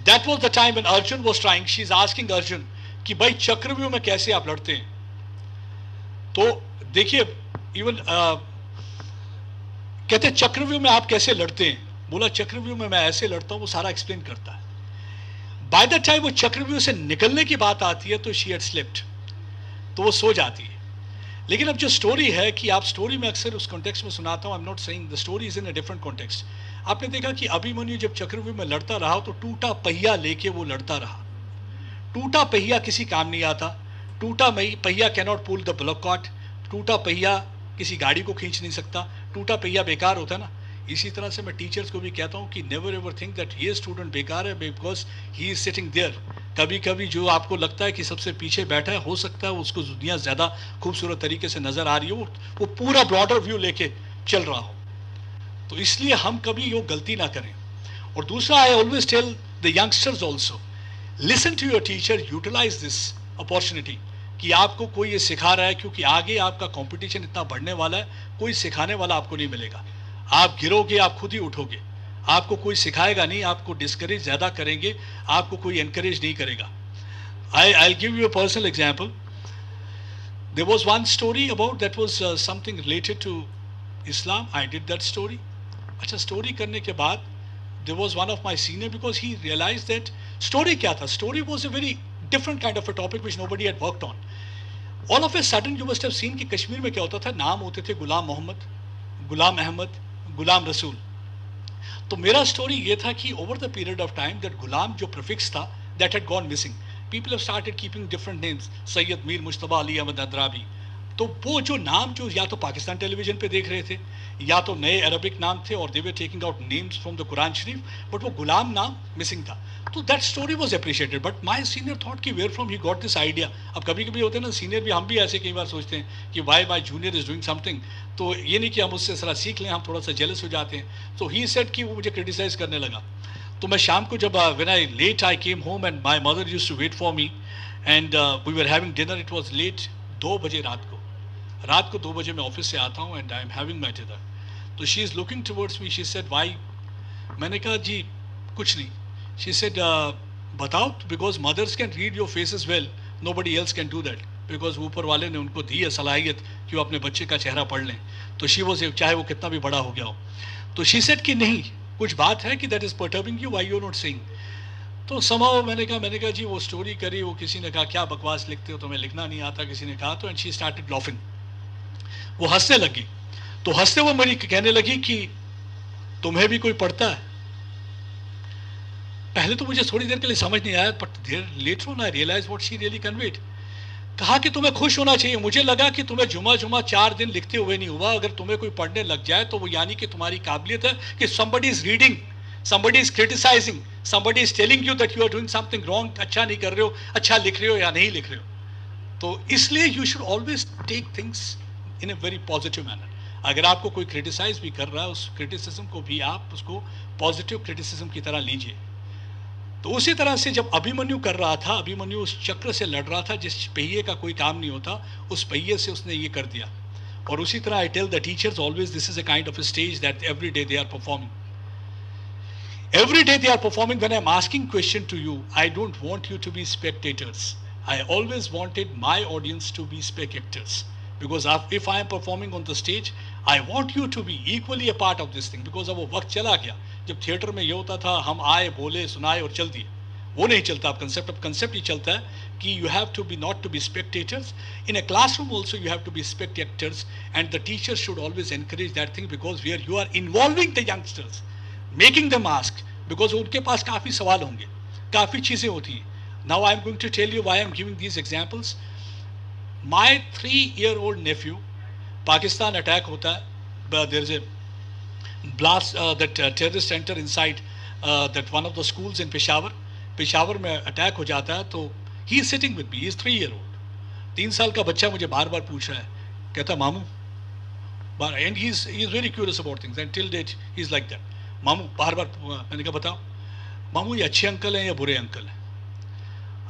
That was the time when Arjun was trying, she is asking Arjun कि भाई चक्रव्यूह में कैसे आप लड़ते हैं। तो देखिए इवन कहते हैं चक्रव्यूह में आप कैसे लड़ते हैं। बोला चक्रव्यूह में मैं ऐसे लड़ता हूं, वो सारा एक्सप्लेन करता है। बाय द टाइम वो चक्रव्यूह से निकलने की बात आती है तो शी हैड स्लिप्ड, तो वो सो जाती है। लेकिन अब जो स्टोरी है कि आप स्टोरी में अक्सर उस कॉन्टेक्स्ट में सुनाता हूं, आई am not saying the story is in a different context. आपने देखा कि अभिमन्यु जब चक्रव्यूह में लड़ता रहा तो टूटा पहिया लेके वो लड़ता रहा। टूटा पहिया किसी काम नहीं आता। टूटा पहिया can not pull the bullock cart. टूटा पहिया किसी गाड़ी को खींच नहीं सकता। टूटा पहिया बेकार होता है ना। इसी तरह से मैं टीचर्स को भी कहता हूँ कि नेवर एवर थिंक दैट ये स्टूडेंट बेकार है because he is sitting there. कभी कभी जो आपको लगता है कि सबसे पीछे बैठा है, हो सकता है उसको दुनिया ज़्यादा खूबसूरत तरीके से नज़र आ रही हो, वो पूरा ब्रॉडर व्यू लेके चल रहा हो। तो इसलिए हम कभी वो गलती ना करें। और दूसरा, I always tell the youngsters also, listen to your teacher, utilise this opportunity कि आपको कोई ये सिखा रहा है, क्योंकि आगे आपका कंपटीशन इतना बढ़ने वाला है, कोई सिखाने वाला आपको नहीं मिलेगा। आप गिरोगे, आप खुद ही उठोगे। आपको कोई सिखाएगा नहीं, आपको डिस्करेज ज़्यादा करेंगे, आपको कोई एनकरेज नहीं करेगा। I give you a personal example. There was one story about that was something related to Islam. I did that story. अच्छा, स्टोरी करने के बाद there was one of my senior, because he realise that story क्या था। Story was a very different kind of a topic which nobody had worked on. All of a sudden you must have seen कि कश्मीर में क्या होता था, नाम होते थे गुलाम मोहम्मद, गुलाम अहमद, गुलाम रसूल। तो मेरा स्टोरी ये था कि over the period of time that गुलाम जो प्रीफिक्स था that had gone missing. People have started keeping different names. Sayyid Mir Mujtaba Ali Ahmad Adrabi. तो वो जो नाम जो या तो पाकिस्तान टेलीविजन पे देख रहे थे या तो नए अरबिक नाम थे और they were taking out names from the Quran Sharif, but वो गुलाम नाम मिसिंग था. तो that story was appreciated. But my senior thought कि where from he got this idea. अब कभी कभी होते हैं ना सीनियर भी, हम भी ऐसे कई बार सोचते हैं कि why my junior is doing something. तो ये नहीं कि हम उससे सारा सीख लें, हम थोड़ा सा जेलस हो जाते हैं. तो ही सेड कि वो मुझे क्रिटिसाइज करने लगा. तो मैं शाम को जब when I late I came home and my mother used to wait for me and we were having dinner. It was late, 2 बजे रात को 2 बजे मैं ऑफिस से आता हूँ and I am having my dinner. तो she is looking towards me. She said why. मैंने कहा जी कुछ नहीं. शी सेड बताओ, because mothers can read your faces well, nobody else can do that, because ऊपर वाले ने उनको दी है सलाहियत कि वो अपने बच्चे का चेहरा पढ़ लें. तो शी वॉज, चाहे वो कितना भी बड़ा हो गया हो. तो शी सेड कि नहीं, कुछ बात है कि that is perturbing you, why you are not saying. तो समाओ मैंने कहा जी वो स्टोरी करी, वो किसी ने कहा क्या बकवास लिखते हो, तुम्हें लिखना नहीं आता, किसी ने कहा. तो एंड शी स्टार्टेड लाफिंग. वो हंसने लगी. तो हंसते वो मेरी कहने लगी कि तुम्हें भी कोई पढ़ता है. पहले तो मुझे थोड़ी देर के लिए समझ नहीं आया, but there later on I realise what she really conveyed. कहा कि तुम्हें खुश होना चाहिए. मुझे लगा कि तुम्हें जुमा 4 दिन लिखते हुए नहीं हुआ. अगर तुम्हें कोई पढ़ने लग जाए तो वो यानी कि तुम्हारी काबिलियत है कि somebody is reading, somebody is criticizing, somebody is telling you that you are doing something wrong. अच्छा नहीं कर रहे हो, अच्छा लिख रहे हो या नहीं लिख रहे हो. तो इसलिए you should always take things in a very positive manner. अगर आपको कोई क्रिटिसाइज भी कर रहा है, उस क्रिटिसिज्म को भी आप उसको पॉजिटिव क्रिटिसिज्म की तरह लीजिए. तो उसी तरह से जब अभिमन्यु कर रहा था, अभिमन्यु उस चक्र से लड़ रहा था जिस पहिए का कोई काम नहीं होता, उस पहिए से उसने ये कर दिया. और उसी तरह I tell the teachers always, this is a kind of a stage that every day they are performing. Every day they are performing. When I'm asking question to you, I don't want you to be spectators. I always wanted my audience to be spectators. Because if I am performing on the stage, I want you to be equally a part of this thing. Because अब वो वक्त चला गया जब theatre में ये होता था हम आए, बोले, सुनाए और चल दिए. वो नहीं चलता. अब कंसेप्ट ही चलता है कि you have to be not to be spectators. In a classroom also you have to be spectators, and the teacher should always encourage that thing, because where you are involving the youngsters, making them ask, because उनके पास काफ़ी सवाल होंगे, काफ़ी चीज़ें होती हैं. Now I am going to tell you why I am giving these examples. My 3-year-old nephew, Pakistan attack होता है, there is a blast, that terrorist center inside that one of the schools in Peshawar में attack हो जाता है. तो he is sitting with me, he is 3-year-old. 3 साल का बच्चा मुझे बार बार पूछ रहा है, कहता मामू, and he is very curious about things, and till date he is like that. मामू बार बार. मैंने कहा बताओ मामू, ये अच्छे अंकल हैं या बुरे अंकल हैं.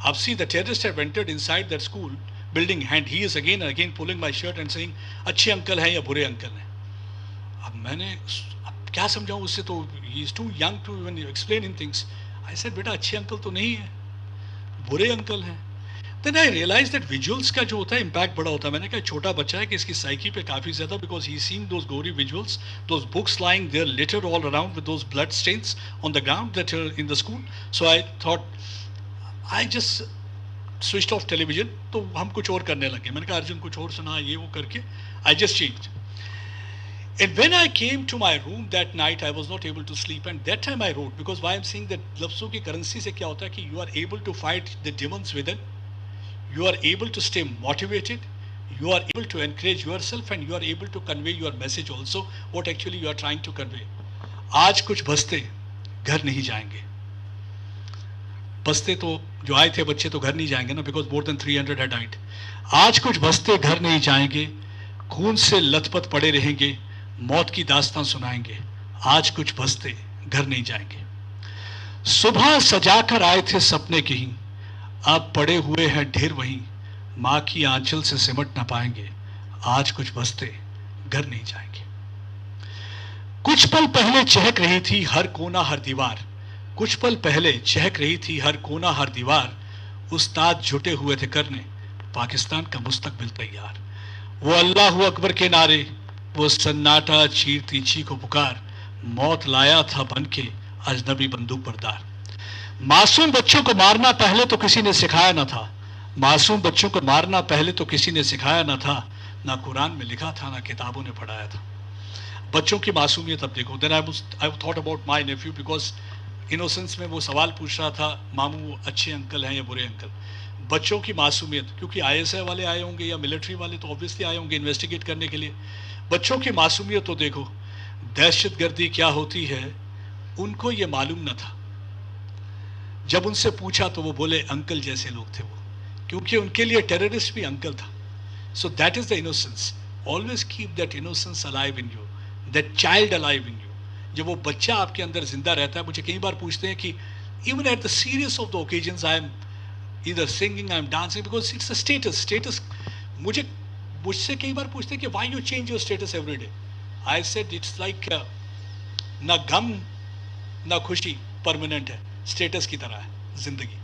अब see the terrorist have entered inside that school building and he is again pulling my shirt and saying अच्छे अंकल हैं या बुरे अंकल हैं. अब मैंने अब क्या समझाऊं उससे, तो he is too young to even explain in things. I said बेटा अच्छे अंकल तो नहीं है, बुरे अंकल हैं. Then I realise that visuals का जो होता है इम्पैक्ट बड़ा होता है. मैंने कहा छोटा बच्चा है कि इसकी साइकी पे काफ़ी ज़्यादा, because he seeing those gory visuals, those books lying there littered all around with those blood stains on the ground that in the school. So I thought, I just switched off television. तो हम कुछ और करने लगे. मैंने कहा अर्जुन कुछ और सुना, ये वो करके I just changed. And when I came to my room that night, I was not able to sleep, and that time I wrote, because why I'm saying that लफ्ज़ों की करेंसी से क्या होता है कि you are able to fight the demons within, you are able to stay motivated, you are able to encourage yourself, and you are able to convey your message also, what actually you are trying to convey. आज कुछ बस्ते घर नहीं जाएंगे. बस्ते तो जो आए थे बच्चे तो घर नहीं जाएंगे ना, because more than 300 had died. आज कुछ बस्ते घर नहीं जाएंगे, खून से लथपथ पड़े रहेंगे, मौत की दास्तां सुनाएंगे. आज कुछ बस्ते घर नहीं जाएंगे. सुबह सजाकर आए थे सपने के ही, अब पड़े हुए हैं ढेर वहीं, माँ की आंचल से सिमट ना पाएंगे. आज कुछ बस्ते घर नहीं जाएंगे. कुछ पल पहले चहक रही थी हर कोना हर दीवार, कुछ पल पहले चहक रही थी हर कोना हर दीवार. उस्ताद जुटे हुए थे करने पाकिस्तान का मुस्तकबिल तैयार. वो अल्लाहू अकबर के नारे, वो सन्नाटा चीरती चीखो पुकार, मौत लाया था बनके अजनबी बंदूक बरदार. मासूम बच्चों को मारना पहले तो किसी ने सिखाया ना था, मासूम बच्चों को मारना पहले तो किसी ने सिखाया ना था, ना कुरान में लिखा था ना किताबों ने पढ़ाया था. बच्चों की मासूमियत अब देखो. Then I thought about my nephew, because innocence में वो सवाल पूछ रहा था, मामू अच्छे अंकल हैं या बुरे अंकल। बच्चों की मासूमियत, क्योंकि आईएसआई वाले आए होंगे या मिलिट्री वाले तो ऑब्वियसली आए होंगे इन्वेस्टिगेट करने के लिए। बच्चों की मासूमियत तो देखो, दहशतगर्दी क्या होती है उनको ये मालूम न था। जब उनसे पूछा तो वो बोले अंकल जैसे लोग थे वो, क्योंकि उनके लिए टेररिस्ट भी अंकल था। सो that is the innocence. Always keep that innocence alive in you, that child alive in you. जब वो बच्चा आपके अंदर जिंदा रहता है, मुझे कई बार पूछते हैं कि even at the serious of the occasions I am either singing, I am dancing, because it's a status. मुझसे कई बार पूछते हैं कि why you change your status every day. I said it's like ना गम ना खुशी परमानेंट है, स्टेटस की तरह है जिंदगी।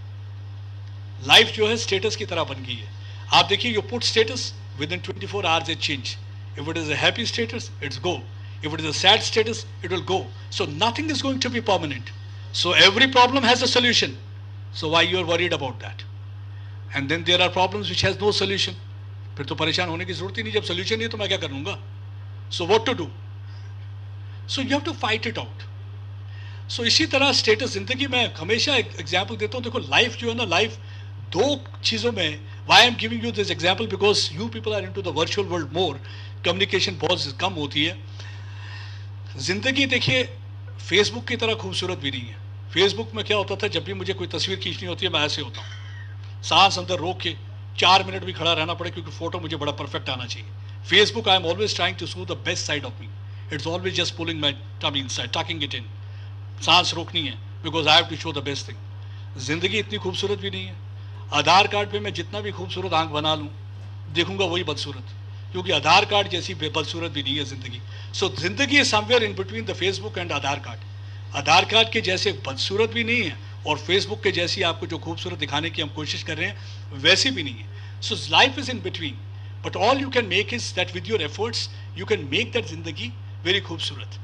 लाइफ जो है स्टेटस की तरह बन गई है। आप देखिए, you put status with in 24 hours it change. If it is a happy status it's go, if it is a sad status it will go. So nothing is going to be permanent. So every problem has a solution. So why you are worried about that? And then there are problems which has no solution. फिर तो परेशान होने की जरूरत ही नहीं, जब solution नहीं है तो मैं क्या कर लूंगा। So what to do? So you have to fight it out. So इसी तरह स्टेटस, जिंदगी में हमेशा एक एग्जाम्पल देता हूँ। देखो लाइफ जो है ना, लाइफ दो चीज़ों में, why I am giving you this example because you people are into the virtual world more, communication बहुत कम होती है। जिंदगी देखिए फेसबुक की तरह खूबसूरत भी नहीं है। फेसबुक में क्या होता था, जब भी मुझे कोई तस्वीर खींचनी होती है मैं ऐसे होता हूँ, सांस अंदर रोक के 4 मिनट भी खड़ा रहना पड़े, क्योंकि फोटो मुझे बड़ा परफेक्ट आना चाहिए। Facebook I am always trying to show the best side of me, it's always just pulling my tummy inside, tucking it in, सांस रोकनी है, because I have to show the best thing. जिंदगी इतनी खूबसूरत भी नहीं है। आधार कार्ड पे मैं जितना भी खूबसूरत आंख बना लूँ, देखूंगा वही बदसूरत, क्योंकि आधार कार्ड जैसी बदसूरत भी नहीं है जिंदगी। सो जिंदगी is somewhere in between the Facebook and Aadhaar card. Aadhaar card के जैसे बदसूरत भी नहीं है और फेसबुक के जैसी आपको जो खूबसूरत दिखाने की हम कोशिश कर रहे हैं वैसी भी नहीं है। So life is in between, but all you can make is that with your efforts you can make that जिंदगी वेरी खूबसूरत।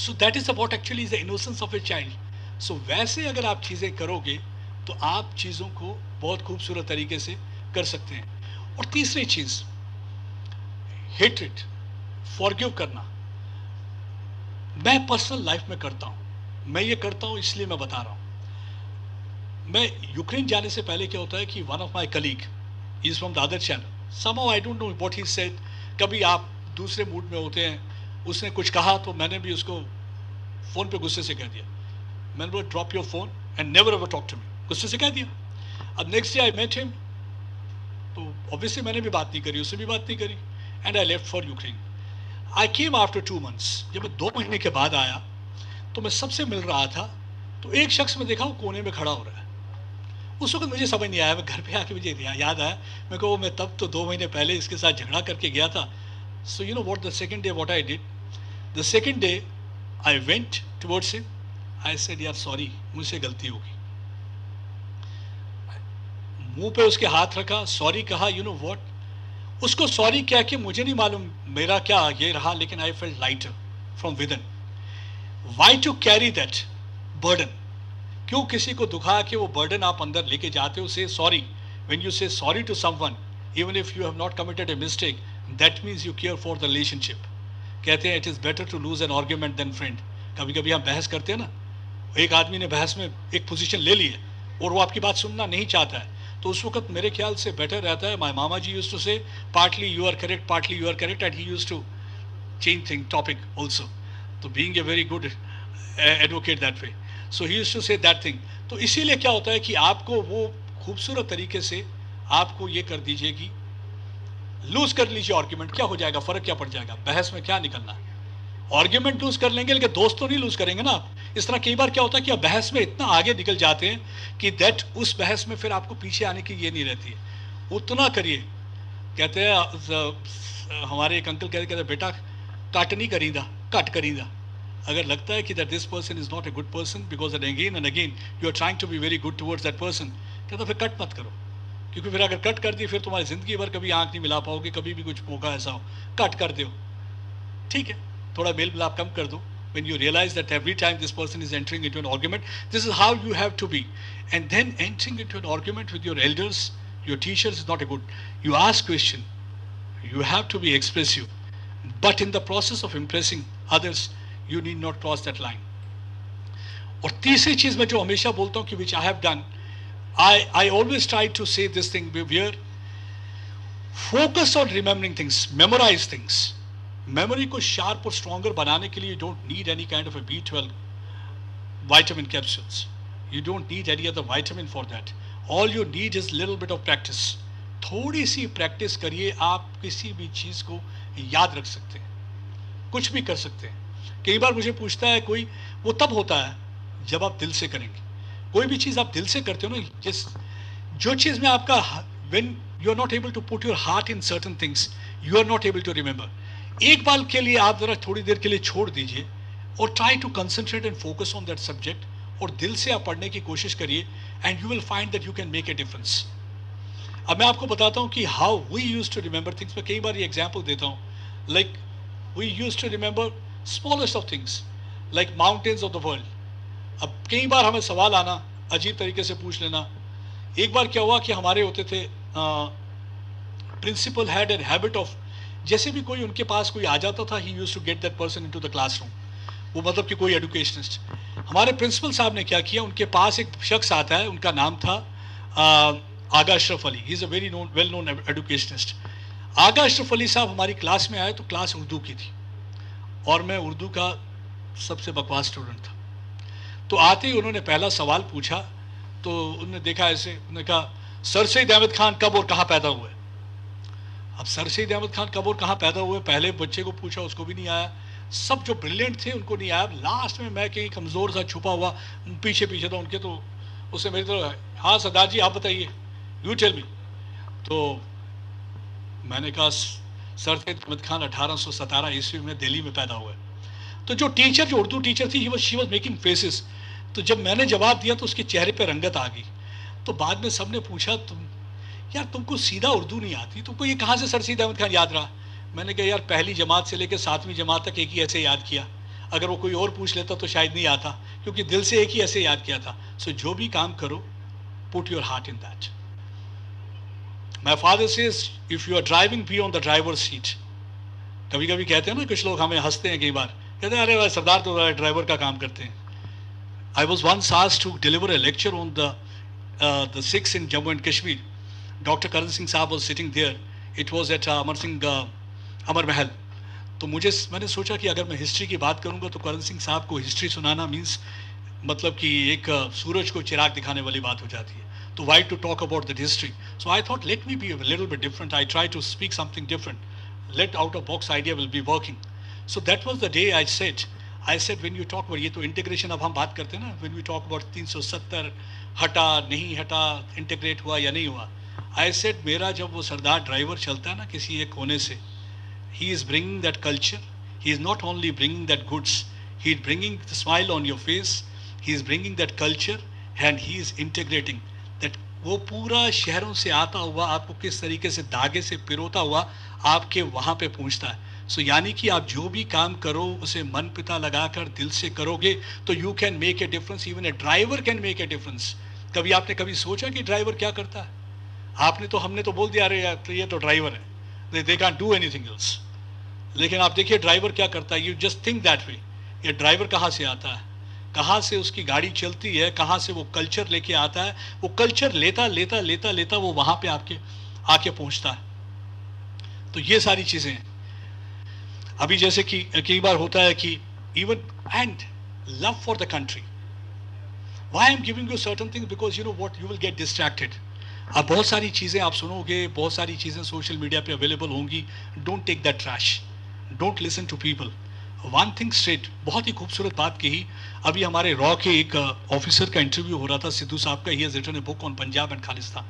So that is about actually the innocence of a child. So वैसे अगर आप चीज़ें करोगे तो आप चीज़ों को बहुत खूबसूरत तरीके से कर सकते हैं। और तीसरी चीज़, हेट्रेड, फॉरगिव करना। मैं पर्सनल लाइफ में करता हूं, मैं ये करता हूं इसलिए मैं बता रहा हूं। मैं यूक्रेन जाने से पहले क्या होता है कि one of my colleague is from the other channel, somehow I don't know what he said. कभी आप दूसरे मूड में होते हैं, उसने कुछ कहा तो मैंने भी उसको फोन पे गुस्से से कह दिया। मैंने बोला drop your phone and never ever talk to me, गुस्से से कह दिया। अब next day I met him, तो ऑब्वियसली मैंने भी बात नहीं करी, उससे भी बात नहीं करी, and I left for Ukraine. I came after 2 months। जब मैं 2 महीने के बाद आया तो मैं सबसे मिल रहा था, तो एक शख्स में देखा वो कोने में खड़ा हो रहा है। उस वक्त मुझे समझ नहीं आया, मैं घर पे आके मुझे याद आया, मैं कहो मैं तब तो 2 महीने पहले इसके साथ झगड़ा करके गया था। So you know what the second day what I did, the second day I went towards him, I said यार सॉरी, मुझसे गलती होगी। मुंह पे उसके हाथ रखा, सॉरी कहा। यू नो व्हाट, उसको सॉरी कह के मुझे नहीं मालूम मेरा क्या ये रहा, लेकिन I felt lighter from within. Why to carry that burden, क्यों किसी को दुखा के वो बर्डन आप अंदर लेके जाते हो। Say sorry, when you say sorry to someone even if you have not committed a mistake, that means you care for the relationship. कहते हैं it is better to lose an argument than friend. कभी कभी हम बहस करते हैं ना, एक आदमी ने बहस में एक पोजीशन ले ली है और वो आपकी बात सुनना नहीं चाहता है, तो उस वक्त मेरे ख्याल से बेटर रहता है, my mama ji used to say partly you are correct partly you are correct, and he used to change thing topic also, तो being a very good advocate that way, so he used to say that thing. तो इसीलिए क्या होता है कि आपको वो खूबसूरत तरीके से आपको ये कर दीजिए कि लूज कर लीजिए आर्ग्यूमेंट, क्या हो जाएगा, फर्क क्या पड़ जाएगा, बहस में क्या निकलना है। आर्ग्यूमेंट लूज कर लेंगे लेकिन दोस्त तो नहीं लूज करेंगे ना आप। इस तरह कई बार क्या होता है कि आप बहस में इतना आगे निकल जाते हैं कि दैट उस बहस में फिर आपको पीछे आने की ये नहीं रहती है। उतना करिए, कहते हैं हमारे एक अंकल कहते बेटा कट नहीं करीदा, कट करीदा। अगर लगता है कि that this person is not a good person because again and again you are trying to be very good towards that person, कहता फिर कट मत करो, क्योंकि फिर अगर कट कर दी फिर तुम्हारी जिंदगी भर कभी आंख नहीं मिला पाओगे, कभी भी कुछ मौका ऐसा हो कट कर दो। ठीक है, थोड़ा मेल मिलाप कम कर दो। When you realize that every time this person is entering into an argument, this is how you have to be. And then entering into an argument with your elders, your teachers is not a good. You ask question, you have to be expressive, but in the process of impressing others, you need not cross that line. और तीसरी चीज मैं जो हमेशा बोलता हूं कि which I have done, I always try to say this thing, where focus on remembering things, memorise things. Memory को शार्प और स्ट्रॉन्गर बनाने के लिए you don't need any kind of a B12 vitamin capsules. You don't need any other vitamin for that. All you need is little bit of practice. थोड़ी सी practice करिए, आप किसी भी चीज को याद रख सकते हैं, कुछ भी कर सकते हैं। कई बार मुझे पूछता है कोई, वो तब होता है जब आप दिल से करेंगे। कोई भी चीज आप दिल से करते हो ना, जिस जो चीज में आपका when you are not able to put your heart in certain things, you are not able to remember. एक बार के लिए आप जरा थोड़ी देर के लिए छोड़ दीजिए और try to concentrate and focus on that subject, और दिल से आप पढ़ने की कोशिश करिए, and you will find that you can make a difference. अब मैं आपको बताता हूँ कि how we use to remember things. मैं कई बार ये एग्जाम्पल देता हूँ, like we use to remember smallest of things like mountains of the world. अब कई बार हमें सवाल आना, अजीब तरीके से पूछ लेना। एक बार क्या हुआ कि हमारे होते थे principal had an habit of, जैसे भी कोई उनके पास कोई आ जाता था, he used to get that person into the classroom. वो मतलब कि कोई एडुकेशनिस्ट। हमारे प्रिंसिपल साहब ने क्या किया, उनके पास एक शख्स आता है, उनका नाम था Agha Ashraf Ali. He is a very well known educationist. Agha Ashraf Ali sahab हमारी क्लास में आए तो क्लास उर्दू की थी, और मैं उर्दू का सबसे बकवास स्टूडेंट था। तो आते ही उन्होंने पहला सवाल पूछा, तो उन्होंने देखा ऐसे, उन्होंने कहा सर सैयद अहमद खान कब और कहाँ पैदा हुए। अब सर सैयद अहमद खान कब और कहाँ पैदा हुए, पहले बच्चे को पूछा, उसको भी नहीं आया। सब जो ब्रिलियंट थे उनको नहीं आया। लास्ट में मैं कहीं कमज़ोर सा छुपा हुआ पीछे पीछे था उनके, तो उससे मेरी तरफ, हाँ सरदार जी आप बताइए, यू टेल मी। तो मैंने कहा सर सैयद अहमद खान 1817 ईस्वी में दिल्ली में पैदा हुए। तो जो टीचर, जो उर्दू टीचर थी, शी वॉज मेकिंग फेसेस। तो जब मैंने जवाब दिया तो उसके चेहरे पर रंगत आ गई। तो बाद में सबने पूछा, तुम यार तुमको सीधा उर्दू नहीं आती, तुमको ये कहाँ से सर सैयद अहमद खान याद रहा। मैंने कहा यार पहली जमात से लेकर 7वीं जमात तक एक ही ऐसे याद किया, अगर वो कोई और पूछ लेता तो शायद नहीं आता, क्योंकि दिल से एक ही ऐसे याद किया था। सो जो भी काम करो, put your heart in that. My father says if you are driving, be on the driver seat. कभी कभी कहते हैं ना कुछ लोग, हमें हंसते हैं कई बार, कहते हैं अरे भाई सरदार तो ड्राइवर का काम करते हैं। I was once asked to deliver a lecture on the Sikhs in Jammu and Kashmir. Dr. Karan Singh साहब was sitting there. It was at अमर महल। तो मैंने सोचा कि अगर मैं हिस्ट्री की बात करूंगा तो करण सिंह साहब को हिस्ट्री सुनाना मीन्स मतलब कि एक सूरज को चिराग दिखाने वाली बात हो जाती है। तो why to talk about that history. So I thought let me be a little bit different, I try to speak something different, let out of box idea will be working. So that was the day I said when you talk about, ये तो integration अब हम बात करते हैं ना, when we talk about 370 हटा नहीं हटा, इंटीग्रेट हुआ या नहीं हुआ। आई सेड मेरा जब वो सरदार ड्राइवर चलता है ना किसी एक कोने से, he is bringing that culture. He is not only bringing that goods, he is bringing the smile on your face, he is bringing that culture and he is integrating that। वो पूरा शहरों से आता हुआ आपको किस तरीके से धागे से पिरोता हुआ आपके वहाँ पे पहुँचता है। सो यानी कि आप जो भी काम करो उसे मन पिता लगाकर दिल से करोगे तो you can make a difference. Even a driver can make a difference. कभी आपने कभी सोचा कि ड्राइवर क्या करता है? हमने तो बोल दिया अरे यार तो ये तो ड्राइवर है, they can do anything else. लेकिन आप देखिए ड्राइवर क्या करता है, you just think that way. ये ड्राइवर कहाँ से आता है, कहाँ से उसकी गाड़ी चलती है, कहाँ से वो कल्चर लेके आता है, वो कल्चर लेता लेता लेता लेता वो वहाँ पे आपके आके पहुँचता है। तो ये सारी चीज़ें हैं। अभी जैसे कि कई बार होता है कि even and love for the country, why I am giving you certain things because you know what, you will get distracted. अब बहुत सारी चीज़ें आप सुनोगे, बहुत सारी चीज़ें सोशल मीडिया पे अवेलेबल होंगी। Don't take that trash, don't listen to people. One thing straight, बहुत ही खूबसूरत बात कही। अभी हमारे रॉ के एक ऑफिसर का इंटरव्यू हो रहा था, सिद्धू साहब का। He has written a book on Punjab and Khalistan.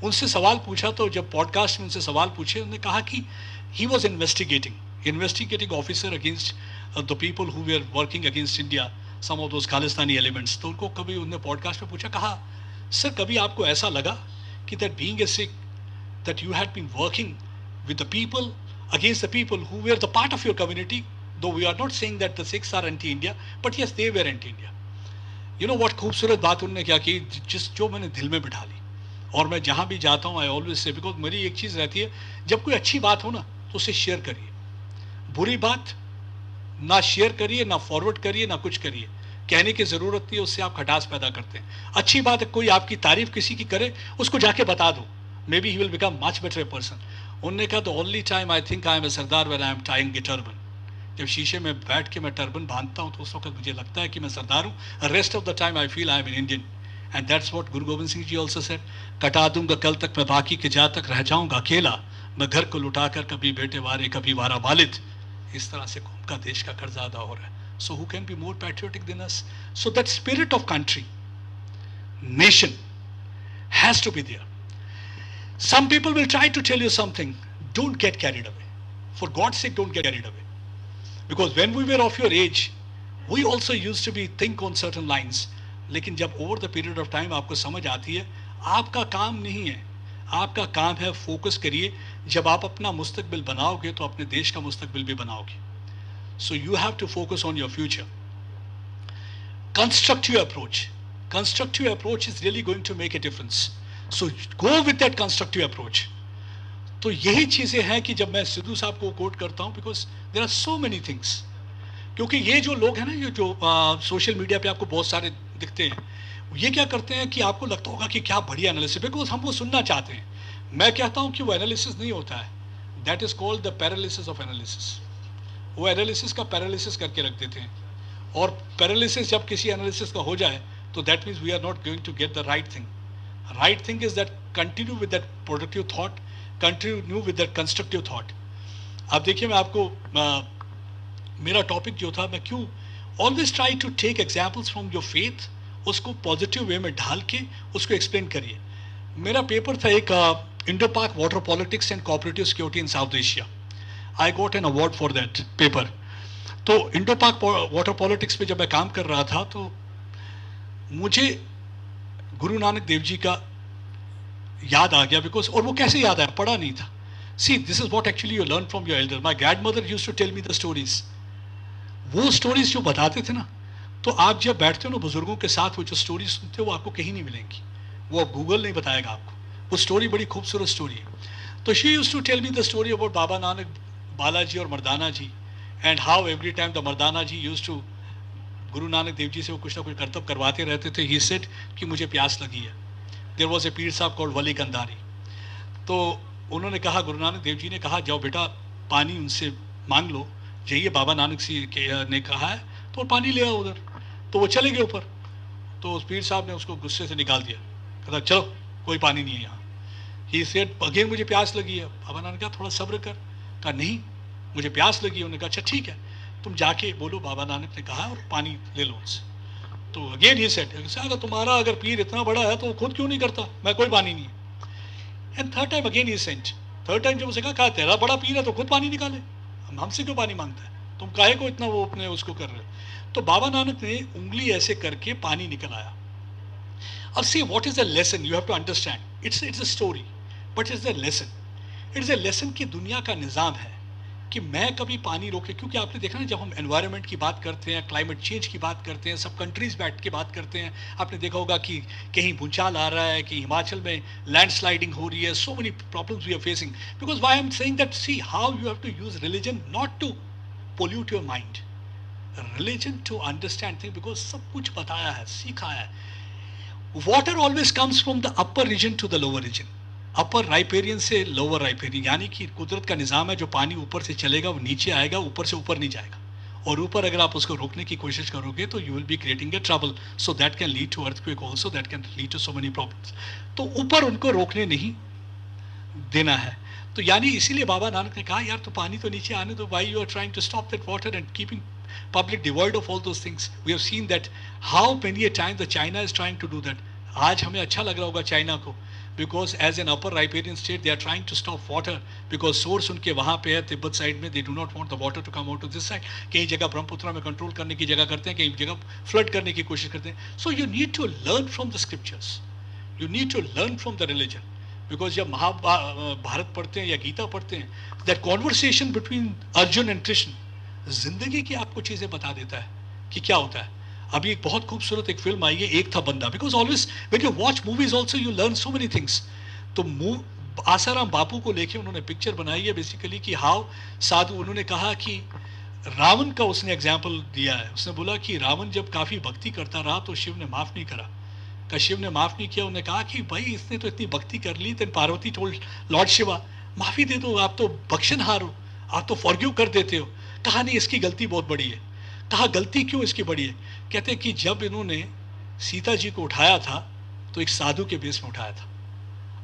उनसे सवाल पूछा तो जब पॉडकास्ट में उनसे सवाल पूछे, उन्होंने कहा कि he was investigating officer against the people who were working against India, some of those Khalistani elements. तो उनको कभी उन्होंने पॉडकास्ट में पूछा, कहा सर कभी आपको ऐसा लगा कि that being a Sikh that you had been working with the people against the people who were the part of your community, though we are not saying that the Sikhs are anti-India, but yes they were anti-India. You know what खूबसूरत बात उन्होंने क्या की, जो मैंने दिल में बिठा ली। और मैं जहाँ भी जाता हूँ आई ऑलवेज से, बिकॉज मेरी एक चीज़ रहती है, जब कोई अच्छी बात हो ना तो उसे शेयर करिए, बुरी बात ना शेयर करिए, ना फॉरवर्ड करिए, ना कुछ करिए। कहने की जरूरत नहीं है, उससे आप खटास पैदा करते हैं। अच्छी बात है, कोई आपकी तारीफ किसी की करे, उसको जाके बता दो, maybe he will become much better person. उन्होंने कहा the only time I think I am a Sardar when I am tying a turban. जब शीशे में बैठ के मैं टर्बन बांधता हूँ तो उस वक्त मुझे लगता है कि मैं सरदार हूँ। Rest of the time I feel I am an Indian. And that's what Guru Govind Singh ji also said, कटा दूंगा कल तक मैं बाकी के जा तक रह जाऊंगा अकेला, मैं घर को लुटाकर कभी बेटे वारे कभी वारा वालिद। इस तरह से कौम का देश का कर्जा अदा हो रहा है। So who can be more patriotic than us? So that spirit of country, nation has to be there. Some people will try to tell you something. Don't get carried away. For God's sake, don't get carried away. Because when we were of your age, we also used to be think on certain lines. लेकिन जब over the period of time आपको समझ आती है, आपका काम नहीं है, आपका काम है फोकस करिए। जब आप अपना मुस्तकबिल बनाओगे तो अपने देश का मुस्तकबिल भी बनाओगे। So you have to focus on your future. Constructive approach. Constructive approach is really going to make a difference. So go with that constructive approach. तो यही चीजें हैं कि जब मैं सिद्धू साहब को कोट करता हूं, because there are so many things. क्योंकि ये जो लोग हैं ना, ये जो सोशल मीडिया पे आपको बहुत सारे दिखते हैं, ये क्या करते हैं कि आपको लगता होगा कि क्या बढ़िया एनालिसिस, बिकॉज हम वो सुनना चाहते हैं। मैं कहता हूं कि वो एनालिसिस नहीं होता है, that is called the paralysis of analysis. वो एनालिसिस का पैरालिसिस करके रख देते हैं, और पैरालिसिस जब किसी एनालिसिस का हो जाए तो that means we are not going to get the right thing. Right thing is that continue with that productive thought, continue with that constructive thought. अब देखिए, मैं आपको मेरा टॉपिक जो था, मैं क्यों always try to take examples from your faith, उसको पॉजिटिव वे में ढाल के उसको एक्सप्लेन करिए। मेरा पेपर था एक इंडो पाक water politics and cooperative security in south Asia. I got an award for that paper. तो इंडो पाक वाटर पॉलिटिक्स पे जब मैं काम कर रहा था तो मुझे गुरु नानक देव जी का याद आ गया, बिकॉज, और वो कैसे याद आया, पढ़ा नहीं था। See, this is what actually you learn from your elder. My grandmother used to tell me the stories. वो स्टोरीज जो बताते थे ना, तो आप जब बैठते हो ना बुजुर्गों के साथ, वो जो स्टोरी सुनते हो वो आपको कहीं नहीं मिलेंगी, वो गूगल नहीं बताएगा आपको। वो स्टोरी बड़ी खूबसूरत स्टोरी है। तो she used to tell me the story about Baba Nanak, Balaji और Mardana ji, and how every time the Mardana ji used to, Guru Nanak Dev ji से वो कुछ ना कुछ कर्तव्य करवाते रहते थे। ही सेड कि मुझे प्यास लगी है। देयर वाज ए पीर साहब कॉल्ड वली कंधारी। तो उन्होंने कहा, गुरु नानक देव जी ने कहा, जाओ बेटा पानी उनसे मांग लो, जाइए बाबा नानक जी ने कहा है तो पानी ले आओ उधर। तो वो चले गए ऊपर। तो उस पीर साहब ने उसको गुस्से से निकाल दिया, कहता चलो कोई पानी नहीं है यहाँ। ही सेड अगेन मुझे प्यास लगी है। बाबा नानक कहा थोड़ा सब्र कर। कहा नहीं मुझे प्यास लगी है। उन्होंने कहा अच्छा ठीक है, तुम जाके बोलो बाबा नानक ने कहा और पानी ले लो उनसे। तो अगेन ही सेड, अगर तुम्हारा अगर पीर इतना बड़ा है तो खुद क्यों नहीं करता, मैं कोई पानी नहीं है। And third time again he sent. Third time जब उसे कहा तेरा बड़ा पीर है तो खुद पानी निकाले, हमसे क्यों पानी मांगता है, तुम काहे को इतना वो अपने उसको कर रहे हो। तो बाबा नानक ने उंगली ऐसे करके पानी निकल आया। अब see what is the lesson, you have to understand, it's a story but it's a lesson. It's a lesson कि दुनिया का निज़ाम है कि मैं कभी पानी रोके, क्योंकि आपने देखा ना जब हम एनवायरनमेंट की बात करते हैं, क्लाइमेट चेंज की बात करते हैं, सब कंट्रीज बैठ के बात करते हैं, आपने देखा होगा कि कहीं भूचाल आ रहा है, कि हिमाचल में लैंडस्लाइडिंग हो रही है, so many problems we are facing. Because why I am saying that, see how you have to use religion not to pollute your mind, religion to understand thing, because सब कुछ बताया है, सिखाया है। Water always comes from the upper region to the lower region, upper riparian से lower riparian, यानी कि कुदरत का निज़ाम है, जो पानी ऊपर से चलेगा वो नीचे आएगा, ऊपर से ऊपर नहीं जाएगा। और ऊपर अगर आप उसको रोकने की कोशिश करोगे तो you will be creating a trouble, so that can lead to earthquake also, that can lead to so many problems. तो ऊपर उनको रोकने नहीं देना है। तो यानी इसीलिए बाबा नानक ने कहा यार तो पानी तो नीचे आने दो, why you are trying to stop that water and keeping public devoid of all those things. We have seen that how many a time the China is trying to do that. आज हमें अच्छा लग रहा होगा China को, because as an upper riparian state they are trying to stop water, because source उनके वहाँ पे है तिब्बत साइड में, they do not want the water to come out to this side. कई जगह ब्रह्मपुत्र में कंट्रोल करने की जगह करते हैं, कई जगह फ्लड करने की कोशिश करते हैं. So you need to learn from the scriptures, you need to learn from the religion, because जब महाभारत पढ़ते हैं या गीता पढ़ते हैं, that conversation between Arjun and Krishna जिंदगी की आपको चीजें बता देता है कि क्या होता है. अभी एक बहुत खूबसूरत एक फिल्म आई है, एक था बंदा, because always when you watch movies also you learn so many things. तो आसाराम बापू को लेके उन्होंने पिक्चर बनाई है बेसिकली कि हाउ साधु, उन्होंने कहा कि रावण का उसने एग्जाम्पल दिया है। उसने बोला कि रावण जब काफ़ी भक्ति करता रहा तो शिव ने माफ़ नहीं करा। का शिव ने माफ़ नहीं किया। उन्होंने कहा कि भाई इसने तो इतनी भक्ति कर ली। Then Parvati told lord Shiva, माफ़ी दे दो, आप तो बख्शनहार हो, आप तो फॉरगिव कर देते हो। कहा नहीं, इसकी गलती बहुत बड़ी है। कहा गलती क्यों इसकी बड़ी है? कहते हैं कि जब इन्होंने सीता जी को उठाया था तो एक साधु के बेस में उठाया था।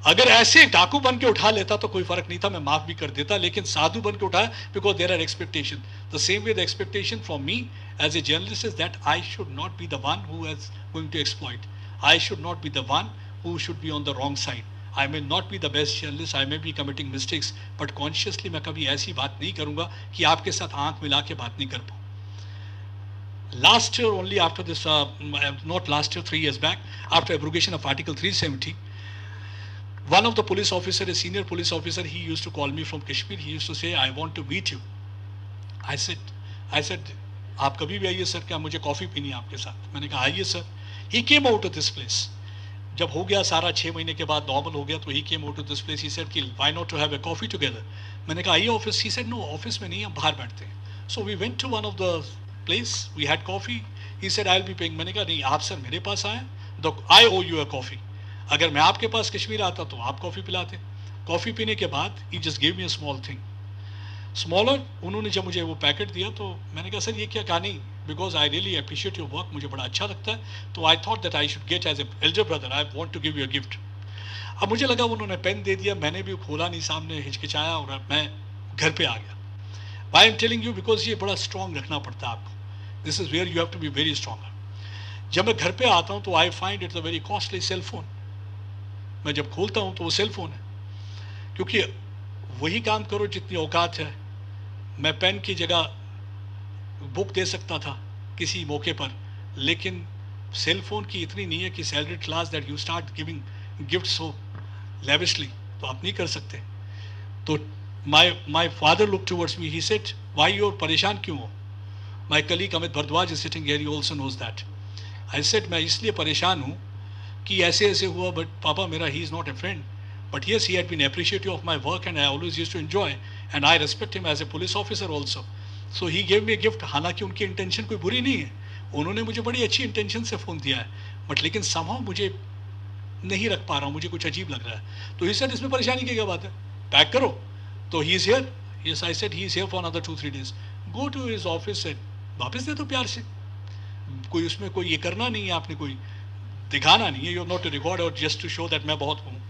अगर ऐसे डाकू बन के उठा लेता तो कोई फर्क नहीं था, मैं माफ भी कर देता, लेकिन साधु बन के उठाया because there are expectation. The same way the expectation from me as a journalist is that I should not be the one who is going to exploit, I should not be the one who should be on the wrong side. I may not be the best journalist, I may be committing mistakes, but consciously मैं कभी ऐसी बात नहीं करूंगा कि आपके साथ आंख मिला के बात नहीं कर पाऊँ। Last year only, after this, not last year, 3 years back, after abrogation of Article 370, one of the police officer, a senior police officer, he used to call me from Kashmir. He used to say, I want to meet you. I said, आप कभी भी आइए sir, क्या मुझे coffee पीनी है आपके साथ? मैंने कहा आइए sir. He came out of this place. जब हो गया सारा 6 महीने के बाद नॉर्मल हो गया तो he came out of this place. He said कि why not to have a coffee together? मैंने कहा आइए office. He said no, office में नहीं, हम बाहर बैठते हैं। So we went to one of the place, we had coffee. He said I'll be paying. मैंने कहा नहीं, आप सर मेरे पास आए, तो I owe you a coffee. अगर मैं आपके पास कश्मीर आता तो आप कॉफ़ी पिलाते। कॉफ़ी पीने के बाद he just gave me a small thing, smaller. उन्होंने जब मुझे वो पैकेट दिया तो मैंने कहा सर ये क्या? कहा नहीं, because I really appreciate your work, मुझे बड़ा अच्छा लगता है, तो I thought that I should get as a elder brother, I want to give you a gift. अब मुझे लगा उन्होंने पेन दे दिया, मैंने भी खोला नहीं, सामने हिचकिचाया और मैं घर पे आ गया। I am telling you because ये बड़ा स्ट्रॉन्ग रखना पड़ता है आपको। This is where you have to be very strong. जब मैं घर पे आता हूँ तो I find it's a very costly cell phone. मैं जब खोलता हूँ तो वो सेल फोन है, क्योंकि वही काम करो जितनी औकात है। मैं पेन की जगह बुक दे सकता था किसी मौके पर, लेकिन सेल फोन की इतनी नहीं है कि salary class that you start giving gift so lavishly, तो आप नहीं कर सकते। तो my father look towards me, he said why you are, परेशान क्यों हो? My colleague Amit Bharadwaj is sitting here, he also knows that. I said मैं इसलिए परेशान हूँ कि ऐसे ऐसे हुआ, बट पापा मेरा he is not a friend, but yes he had been appreciative of my work and I always used to enjoy and I respect him as a police officer also. So he gave me a gift. हालांकि उनकी intention कोई बुरी नहीं है, उन्होंने मुझे बड़ी अच्छी इंटेंशन से फ़ोन दिया है, बट लेकिन समहाउ मुझे नहीं रख पा रहा हूँ, मुझे कुछ अजीब लग रहा है। तो ही सेड इसमें परेशानी की क्या बात है, पैक करो। तो he is here, yes I said he is here for another 2-3 days। Go to his office, said वापस दे दो प्यार से, कोई उसमें कोई ये करना नहीं है, आपने कोई दिखाना नहीं है, you have not to record और जस्ट टू शो दैट मैं बहुत हूँ।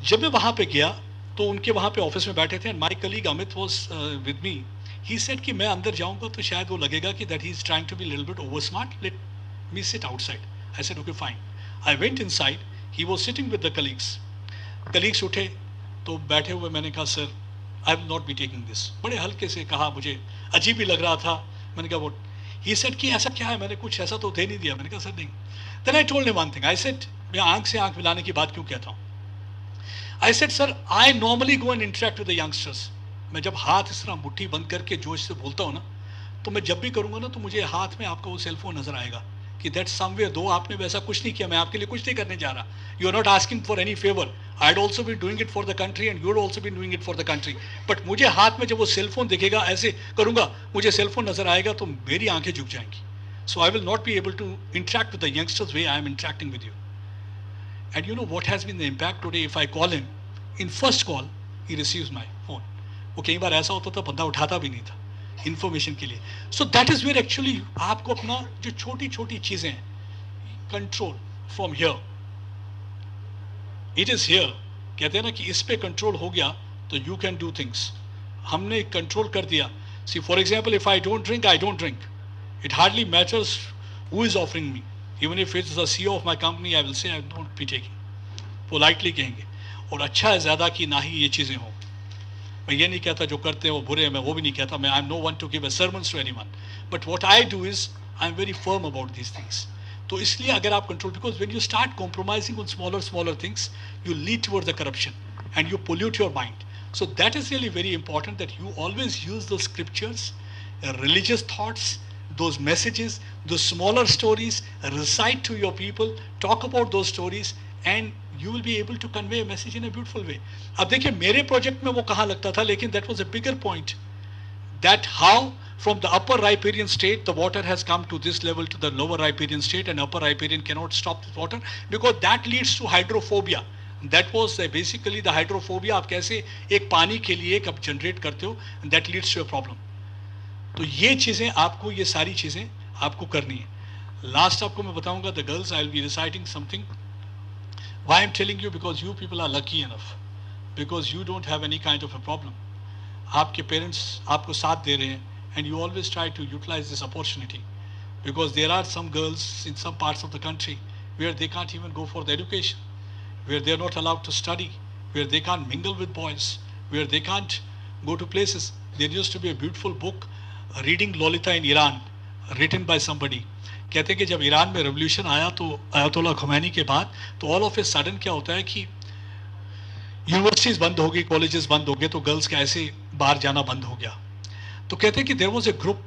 जब मैं वहाँ पे गया तो उनके वहाँ पे ऑफिस में बैठे थे and my colleague Amit was with me. He said कि मैं अंदर जाऊँगा तो शायद वो लगेगा कि that he is trying to be little bit over smart, let me sit outside. I said okay fine. I went inside, he was sitting with the colleagues. Colleagues उठे तो बैठे हुए, मैंने कहा sir I will not be taking this, बड़े हल्के से कहा, मुझे अजीब ही लग रहा था। मैंने कहा वो, ही सेड कि ऐसा क्या है, मैंने कुछ ऐसा तो दे नहीं दिया। मैंने कहा सर नहीं। Then I told him one thing, I said मैं आंख से आंख मिलाने की बात क्यों कहता हूँ। I said sir I normally go and interact with the youngsters. मैं जब हाथ इस तरह मुट्ठी बंद करके जोश से बोलता हूँ ना, तो मैं जब भी करूँगा ना तो मुझे हाथ में आपका वो सेलफोन नजर आएगा कि दैट समवेयर, दो आपने वैसा कुछ नहीं किया, मैं आपके लिए कुछ नहीं करने जा रहा, you are not asking for any favour, I had also been doing it for the country and you had also been doing it for the country, but मुझे हाथ में जब वो सेलफोन दिखेगा, ऐसे करूँगा, मुझे सेलफोन नजर आएगा तो मेरी आंखें झुक जाएंगी। So I will not be able to interact with the youngsters way I am interacting with you. And you know what has been the impact today? If I call him, in first call, he receives my phone. वो कई बार ऐसा होता था बंदा उठाता भी नहीं था इन्फॉर्मेशन के लिए। So that is where actually आपको अपना जो छोटी छोटी चीज़ें हैं, control from here, it is here. कहते हैं ना कि इस पे कंट्रोल हो गया तो यू कैन डू थिंग्स। हमने कंट्रोल कर दिया। See for example, if I don't drink, I don't drink. It hardly matters who is offering me. Even if it's the CEO of my company, I will say I don't be taking. Politely कहेंगे। और अच्छा है ज़्यादा कि ना ही ये चीज़ें हों। मैं ये नहीं कहता जो करते हैं वो बुरे हैं, मैं वो भी नहीं कहता। मैं I'm no one to give a sermons to anyone. But what I do is I'm very firm about these things. तो इसलिए अगर आप control, because when you start compromising on smaller things, you lead towards the corruption and you pollute your mind. So that is really very important that you always use those scriptures, religious thoughts, those messages, those smaller stories, recite to your people, talk about those stories, and you will be able to convey a message in a beautiful way. अब देखिए मेरे project में वो कहाँ लगता था, लेकिन that was a bigger point. that how from the upper riparian state the water has come to this level to the lower riparian state, and upper riparian cannot stop the water because that leads to hydrophobia. That was basically the hydrophobia. आप कैसे एक पानी के लिए कब generate करते हो, that leads to a problem. तो ये चीजें आपको, ये सारी चीजें आपको करनी है. लास्ट आपको मैं बताऊंगा the girls, I will be reciting something. Why I'm telling you? Because you people are lucky enough, because you don't have any kind of a problem. आपके पेरेंट्स आपको साथ दे रहे हैं, and you always try to utilize this opportunity, because there are some girls in some parts of the country where they can't even go for the education, where they are not allowed to study, where they can't mingle with boys, where they can't go to places. There used to be a beautiful book, Reading Lolita in Iran, written by somebody. कहते हैं कि जब Iran में revolution आया तो अयतुल्ला खुमैनी के बाद तो ऑल ऑफ ए सडन क्या होता है कि यूनिवर्सिटीज बंद हो गई, कॉलेजेस बंद हो गए, तो गर्ल्स का ऐसे बाहर जाना बंद हो गया. तो कहते हैं कि देयर वाज ए ग्रुप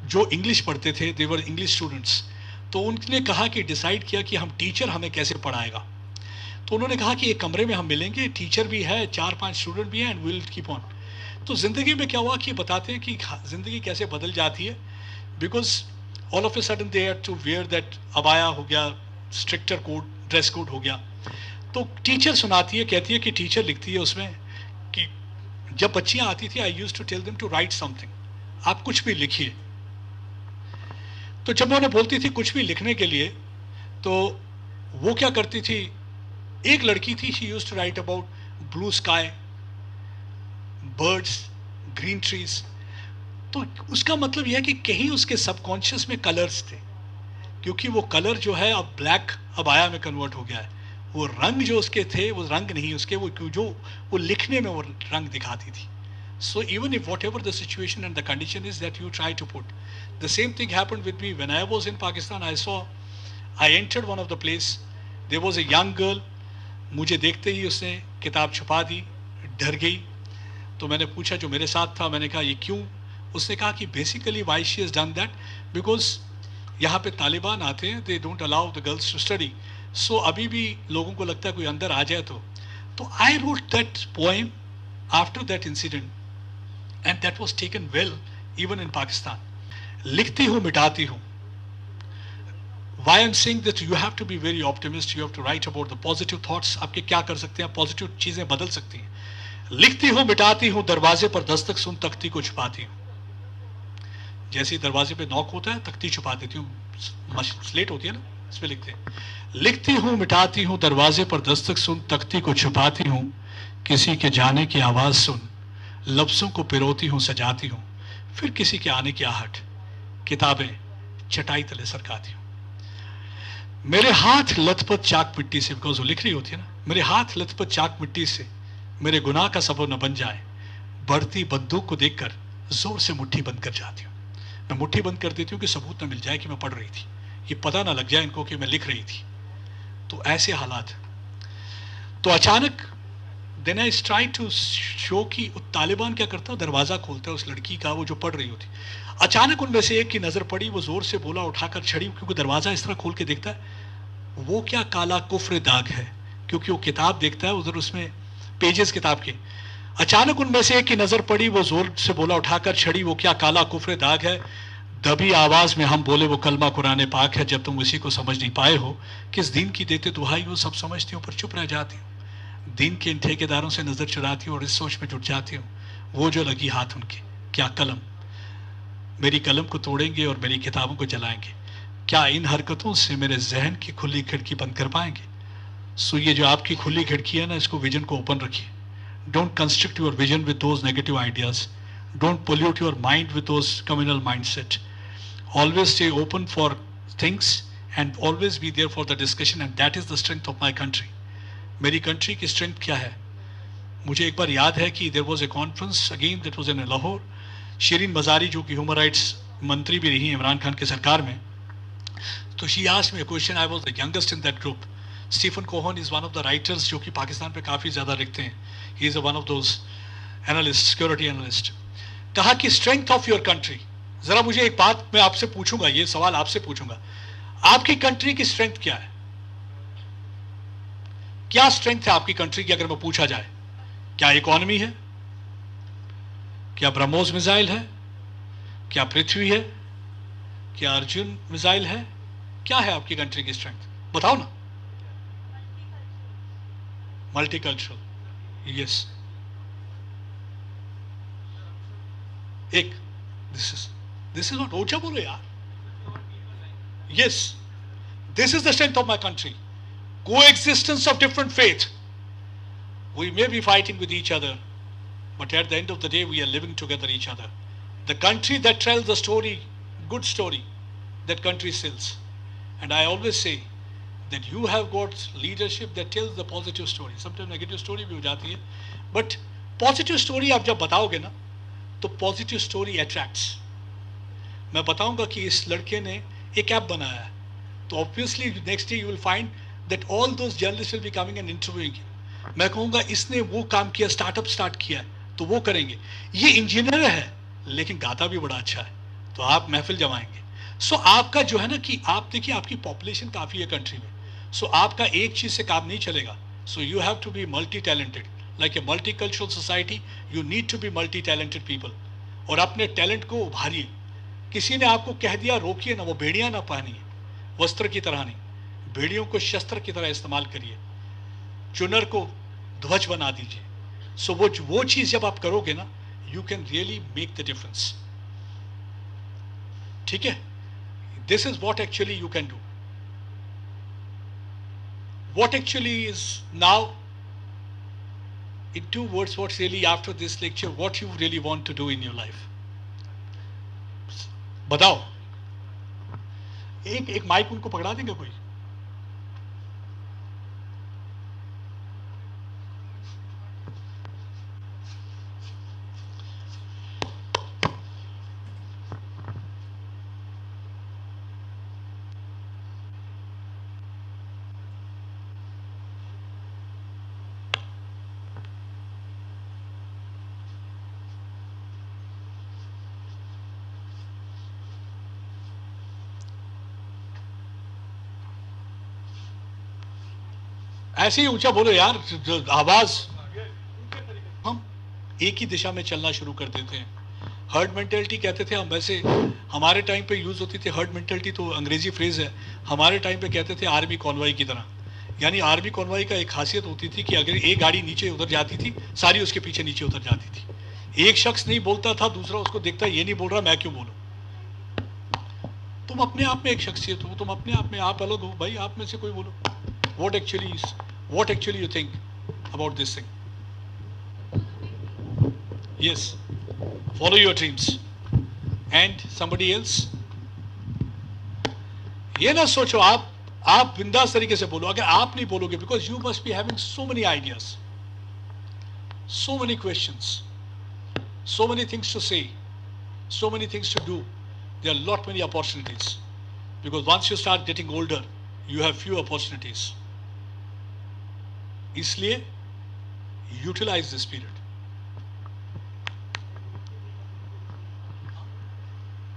जो इंग्लिश पढ़ते थे, दे वर इंग्लिश स्टूडेंट्स. तो उनने कहा कि डिसाइड किया कि हम टीचर हमें कैसे पढ़ाएगा. तो उन्होंने कहा कि एक कमरे में हम मिलेंगे, टीचर भी है, 4-5 स्टूडेंट भी हैं, एंड विल कीप ऑन. तो ज़िंदगी में क्या हुआ कि बताते हैं कि ज़िंदगी कैसे बदल जाती है. Because all of a sudden they had to wear that, अबाया हो गया, स्ट्रिक्टर कोड, ड्रेस कोड हो गया. तो टीचर सुनाती है, कहती है कि टीचर लिखती है उसमें कि जब बच्चियां आती थी, I used to tell them to write something, आप कुछ भी लिखिए. तो जब मैं उन्हें बोलती थी कुछ भी लिखने के लिए, तो वो क्या करती थी, एक लड़की थी, she used to write about blue sky, birds, green trees. तो उसका मतलब यह है कि कहीं उसके सबकॉन्शियस में कलर्स थे, क्योंकि वो कलर जो है अब ब्लैक अबाया में कन्वर्ट हो गया है. वो रंग जो उसके थे वो रंग नहीं, उसके वो लिखने में वो रंग दिखाती थी. So even if whatever the situation and the condition is that you try to put, the same thing happened with me when I was in Pakistan. I entered one of the place, there was a young girl. मुझे देखते ही उसने किताब छुपा दी, डर गई. तो मैंने पूछा जो मेरे साथ था, मैंने कहा ये क्यों. उसने कहा कि basically why she has done that, because यहाँ पे तालिबान आते हैं, they don't allow the girls to study. So अभी भी लोगों को लगता है कोई अंदर आ जाए तो I wrote that poem after that incident, and that was taken well even in Pakistan. लिखती हूँ मिटाती हूँ. Why I'm saying that you have to be very optimist, you have to write about the positive thoughts. आपके क्या कर सकते हैं, positive चीजें बदल सकती हैं. लिखती हूँ मिटाती हूँ, दरवाजे पर दस्तक सुन तख्ती को छुपाती हूँ. जैसे ही दरवाजे पे नॉक होता है, तख्ती छुपा देती हूँ, स्लेट होती है ना, इस पे लिखते हैं. लिखती हूँ मिटाती हूँ, दरवाजे पर दस्तक सुन तख्ती को छुपाती हूँ. किसी के जाने की आवाज सुन, लफ्जों को पिरोती हूँ सजाती हूँ. फिर किसी के आने की आहट, किताबें चटाई तले सरकाती हूँ. मेरे हाथ लथपथ चाक मिट्टी से, बिकॉज वो लिख रही होती है ना, मेरे हाथ लथपथ चाक मिट्टी से मेरे गुनाह का सबब न बन जाए. बढ़ती बंदूक को देखकर जोर से मुट्ठी बंद कर जाती हूँ. मैं मुट्ठी बंद कर देती हूँ कि सबूत न मिल जाए कि मैं पढ़ रही थी, ये पता ना लग जाए इनको कि मैं लिख रही थी. तो ऐसे हालात. तो अचानक then I try to show कि तालिबान क्या करता है, दरवाजा खोलता है उस लड़की का, वो जो पढ़ रही होती. अचानक उनमें से एक की नजर पड़ी, वो जोर से बोला, उठाकर छड़ी, क्योंकि दरवाजा इस तरह खोल के देखता है, वो क्या काला कुफ्र दाग है, क्योंकि वो किताब देखता है उधर, उसमें पेजेस किताब के. अचानक उनमें से एक की नजर पड़ी, वो जोर से बोला, उठाकर छड़ी, वो क्या काला कुफ्र दाग है. दबी आवाज में हम बोले, वो कलमा कुरान पाक है. जब तुम उसी को समझ नहीं पाए हो, किस दीन की देते दुहाई हो. सब समझती हो पर चुप रह जाती हो. दीन के इन ठेकेदारों से नजर चुराती हो और इस सोच में जुट जाती हो, वो जो लगी हाथ उनके, क्या कलम, मेरी कलम को तोड़ेंगे और मेरी किताबों को जलाएंगे. क्या इन हरकतों से मेरे जहन की खुली खिड़की बंद कर पाएंगे. सो ये जो आपकी खुली खिड़की है ना, इसको विजन को ओपन रखिए. Don't construct your vision with those negative ideas. Don't pollute your mind with those communal mindset. Always stay open for things and always be there for the discussion, and that is the strength of my country. मेरी country की strength क्या है. मुझे एक बार याद है कि there was a conference again, that was in Lahore. Shirin Mazari जो कि ह्यूमन राइट्स मंत्री भी रही हैं इमरान खान की सरकार में, तो she asked me a question. I was the youngest in that group. Stephen Cohen is one of the writers जो कि पाकिस्तान पे काफ़ी ज़्यादा लिखते हैं. He is one of those analyst, security analyst. कहा कि स्ट्रेंथ ऑफ योर कंट्री. ज़रा मुझे एक बात मैं आपसे पूछूंगा, ये सवाल आपसे पूछूंगा, आपकी कंट्री की स्ट्रेंथ क्या है. क्या स्ट्रेंथ है आपकी कंट्री की, अगर मैं पूछा जाए. क्या इकोनॉमी है, क्या ब्रह्मोस मिसाइल है, क्या पृथ्वी है? क्या अर्जुन मिसाइल है? क्या है आपकी कंट्री की स्ट्रेंथ? बताओ ना. मल्टीकल्चरल. यस. एक दिस इज नॉट ऊंचा बोलो यार. Yes, this is the strength of my country. Coexistence of different faith. We may be fighting with each other, but at the end of the day, we are living together each other. The country that tells the story, good story, that country sells. And I always say that you have got leadership that tells the positive story. Sometimes negative story भी हो जाती है, but positive story आप जब बताओगे ना, तो positive story attracts. मैं बताऊंगा कि इस लड़के ने एक ऐप बनाया है, तो obviously next day you will find that all those journalists will be coming and interviewing him. मैं कहूँगा इसने वो काम किया, स्टार्टअप स्टार्ट किया, तो वो करेंगे. ये इंजीनियर है लेकिन गाता भी बड़ा अच्छा है, तो आप महफिल जमाएंगे. सो आपका जो है ना कि आप देखिए आपकी पॉपुलेशन काफ़ी है कंट्री में, सो आपका एक चीज़ से काम नहीं चलेगा. So you have to be multi talented. Like a multi cultural society, you need to be multi talented people. और अपने टैलेंट को उभारिए. किसी ने आपको कह दिया रोकिए ना, वो भेड़िया ना पहनिए, वस्त्र की तरह नहीं. भेड़ियों को शस्त्र की तरह इस्तेमाल करिए, चुनर को ध्वज बना दीजिए. सो वो चीज जब आप करोगे ना, you can really make the difference. ठीक है? This is what actually you can do. What actually is now in 2 words, what's really after this lecture, what you really want to do in your life? बताओ. एक mic उनको पकड़ा देंगे कोई? ऐसे ही ऊंचा बोलो यार, आवाज. हम एक ही दिशा में चलना शुरू कर देते हैं. हर्ड मेंटेलिटी कहते थे हम, वैसे हमारे टाइम पे यूज होती थी हर्ड मेंटेलिटी, तो अंग्रेजी फ्रेज है. हमारे टाइम पे कहते थे आर्मी कॉन्वॉय की तरह. यानी आर्मी कॉन्वॉय का एक खासियत होती थी कि अगर एक गाड़ी नीचे उतर जाती थी, सारी उसके पीछे नीचे उतर जाती थी. एक शख्स नहीं बोलता था, दूसरा उसको देखता ये नहीं बोल रहा, मैं क्यों बोलूं. तुम अपने आप में एक शख्सियत हो, तुम अपने आप में आप अलग हो भाई, आप में से कोई बोलो. What actually you think about this thing? Yes, follow your dreams. And somebody else? ये ना सोचो आप बिंदास तरीके से बोलो. अगर आप नहीं बोलोगे, because you must be having so many ideas, so many questions, so many things to say, so many things to do. There are lot many opportunities, because once you start getting older, you have few opportunities. इसलिए utilise this period.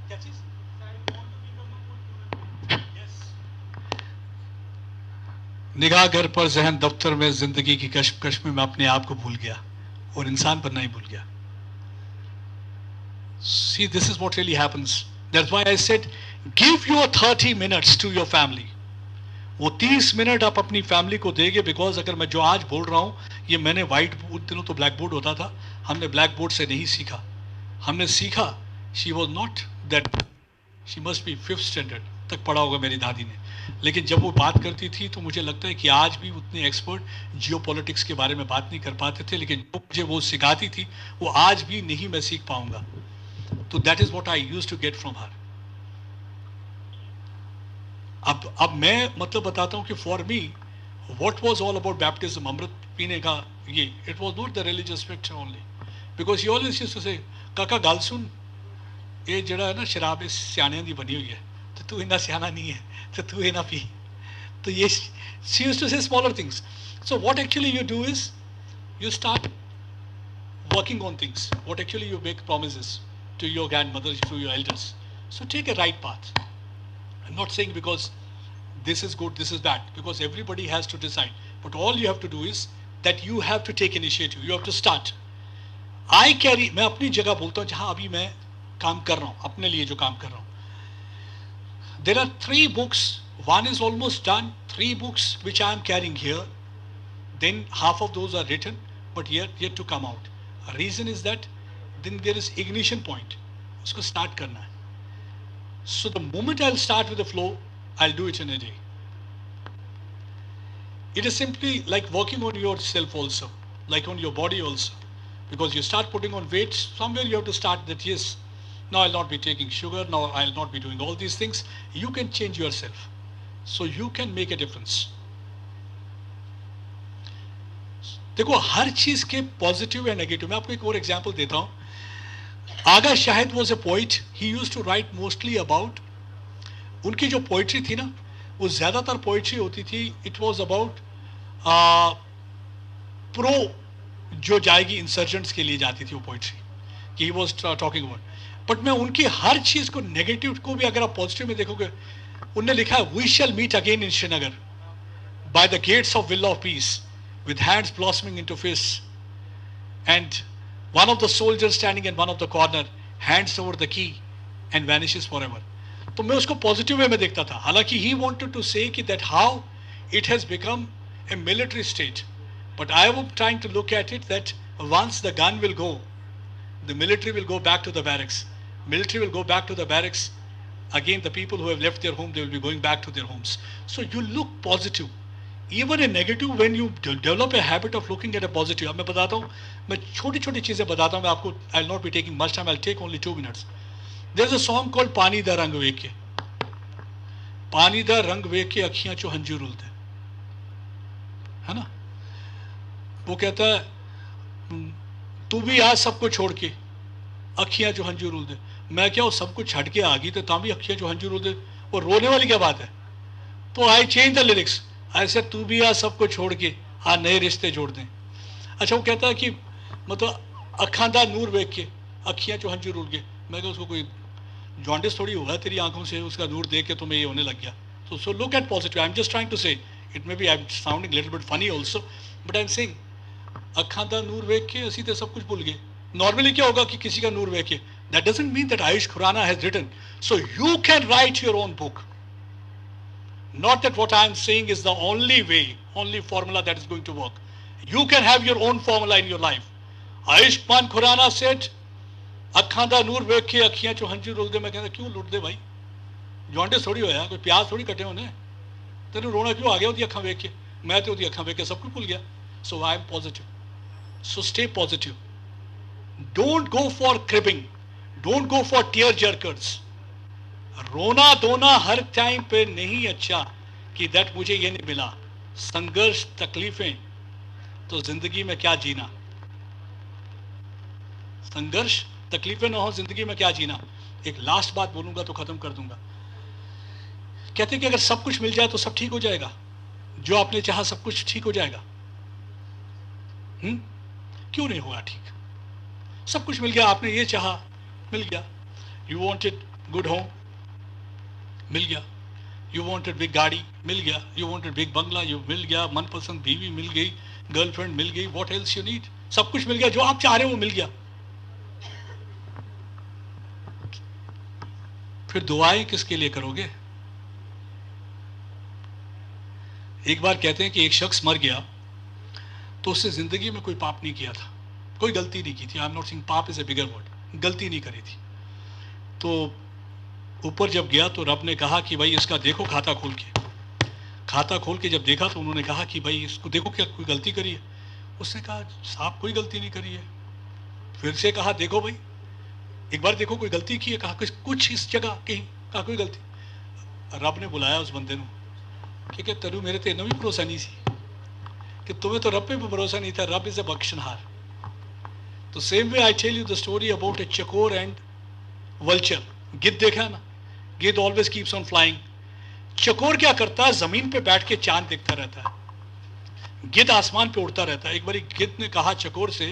क्या चीज? निगाह घर पर, जहन दफ्तर में, जिंदगी की कश्मकश में मैं अपने आप को भूल गया और इंसान बनना ही भूल गया. See, this is what really happens. That's why I said, give your 30 minutes to your family. वो 30 मिनट आप अपनी फैमिली को देंगे. बिकॉज अगर मैं जो आज बोल रहा हूँ, ये मैंने व्हाइट बोर्ड, दिनों तो ब्लैक बोर्ड होता था, हमने ब्लैक बोर्ड से नहीं सीखा. हमने सीखा, she was not that, she must be 5th standard तक पढ़ा होगा मेरी दादी ने. लेकिन जब वो बात करती थी तो मुझे लगता है कि आज भी उतने एक्सपर्ट जियो पॉलिटिक्स के बारे में बात नहीं कर पाते थे, लेकिन जो मुझे वो सिखाती थी वो आज भी नहीं मैं सीख पाऊंगा. तो that is what I use to get from her. अब मैं मतलब बताता हूँ कि for me what was all about baptism, अमृत पीने का, ये it was not the religious factor only, because you always used to say काका गल सुन, ये जड़ा है ना शराब इस सियाणियां दी बनी हुई है, तो तू इतना सियाना नहीं है, तो तू ये ना पी. तो ये शी यूज्ड टू से smaller things. So what actually you do is you start working on things. What actually you make promises to your grandmother, to your elders. So take a right path. I'm not saying because this is good, this is bad, because everybody has to decide. But all you have to do is that you have to take initiative. You have to start. I carry, मैं अपनी जगह बोलता हूँ जहाँ अभी मैं काम कर रहा हूं, अपने लिए जो काम कर रहा हूं. There are 3 books. One is almost done. 3 books which I am carrying here. Then half of those are written, but yet to come out. Reason is that then there is ignition point. उसको start करना है. So the moment I'll start with the flow, I'll do it in a day. It is simply like working on yourself also, like on your body also. Because you start putting on weight, somewhere you have to start that, yes, now I'll not be taking sugar, now I'll not be doing all these things. You can change yourself. So you can make a difference. देखो हर चीज के positive या negative. मैं आपको एक और example देता हूं. Agha Shahid was a poet. He used to write mostly about, उनकी जो पोइट्री थी ना, वो ज्यादातर पोइट्री होती थी, इट वाज अबाउट प्रो जो जाएगी इंसर्जेंट्स के लिए जाती थी वो पोइट्री, कि he was talking about. But मैं उनकी हर चीज को, नेगेटिव को भी अगर आप पॉजिटिव में देखोगे, उन्होंने लिखा है we shall meet again in Srinagar by the gates of will of peace with hands blossoming into fists, and one of the soldiers standing in one of the corner hands over the key and vanishes forever. तो मैं उसको positive way में देखता था. हालांकि he wanted to say कि that how it has become a military state, but I was trying to look at it that once the gun will go, the military will go back to the barracks. Military will go back to the barracks. Again, the people who have left their home, they will be going back to their homes. So you look positive. Even a negative, when you develop a habit of looking at a positive. अब मैं बताता हूँ, मैं छोटी छोटी चीज़ें बताता हूँ. मैं आपको, I'll not be taking much time. I'll take only 2 minutes. There's a song called पानी दा रंग वेख के. पानी दा रंग वेख के अखियाँ चो हंजू रुलते, है ना. वो कहता है तू भी आज सबको छोड़ के अखियाँ चो हंजू रुलते. मैं क्या वो सब कुछ छड़ के आ गई तो ता भी अखियाँ चो हंजू रुलते. वो रोने वाली क्या बात है. तो आई चेंज द लिरिक्स. ऐसे तू भी आ सबको छोड़ के आ नए रिश्ते जोड़ दें. अच्छा, वो कहता है कि मतलब अखा दा नूर वेख के अखियाँ चो हंजू रुल गए. मैं क्या उसको कोई जॉन्डिस थोड़ी हुआ है तेरी आंखों से, उसका नूर देख के तुम्हें ये होने लग गया. So look at positive. I am just trying to say, it may be I am sounding little bit funny also, but I am saying अखा दा नूर वेख के असी तो सब कुछ भूल गए. नॉर्मली क्या होगा कि किसी का नूर वेख के, that doesn't mean that Ayush Khurana has written. So you can write your own book. Not that what I am saying is the only way, only formula that is going to work. You can have your own formula in your life. Ayushman Khurana said, "अखा दा नूर वेख के अखियाँ चो हंजू rule दे." मैं कहता क्यों लुट दे भाई, जॉन्डिस थोड़ी होया, कोई प्याज थोड़ी कटे होने, तेरे रोना क्यों आ गया उसकी अखा वेख के. मैं तो उसकी अखा वेख के सब कुछ भूल गया. So I am positive. So stay positive. Don't go for cribbing. Don't go for tear jerkers. रोना धोना हर टाइम पे नहीं अच्छा कि दैट मुझे ये नहीं मिला. संघर्ष तकलीफें, तो जिंदगी में क्या जीना. संघर्ष तकलीफें ना हो जिंदगी में क्या जीना. एक लास्ट बात बोलूंगा तो खत्म कर दूंगा. कहते हैं कि अगर सब कुछ मिल जाए तो सब ठीक हो जाएगा. जो आपने चाहा सब कुछ ठीक हो जाएगा. क्यों नहीं होगा ठीक. सब कुछ मिल गया, आपने ये चाहा मिल गया. यू वांटेड गुड होम, मिल गया. यू वांटेड बिग गाड़ी, मिल गया. You wanted big bangla, you मिल गया. मनपसंद बीवी मिल गई, गर्लफ्रेंड मिल गई. What else you need. सब कुछ मिल गया, जो आप चाह रहे हो वो मिल गया. फिर दुआएं किसके लिए करोगे. एक बार कहते हैं कि एक शख्स मर गया तो उससे जिंदगी में कोई पाप नहीं किया था, कोई गलती नहीं की थी. आई एम नॉट सेइंग पाप इज अ बिगर वर्ड. गलती नहीं करी थी. तो ऊपर जब गया तो रब ने कहा कि भाई इसका देखो खाता खोल के. खाता खोल के जब देखा तो उन्होंने कहा कि भाई इसको देखो क्या कोई गलती करी है. उसने कहा साहब कोई गलती नहीं करी है. फिर से कहा देखो भाई, एक बार देखो कोई गलती की है. कहा कुछ इस जगह कहीं, कहा कोई गलती. रब ने बुलाया उस बंदे को कि तेरू मेरे ते इन्ना भी भरोसा नहीं सी कि तुम्हें तो रब पे भी भरोसा नहीं था. रब इज अ बख्शनहार. तो same way I tell you the story about a chakor and vulture. गिद्ध देखा ना, गिद्ध ऑलवेज कीप्स ऑन फ्लाइंग. चकोर क्या करता है, जमीन पे बैठ के चांद देखता रहता है. गिद्ध आसमान पे उड़ता रहता है. एक बार गिद्ध ने कहा चकोर से,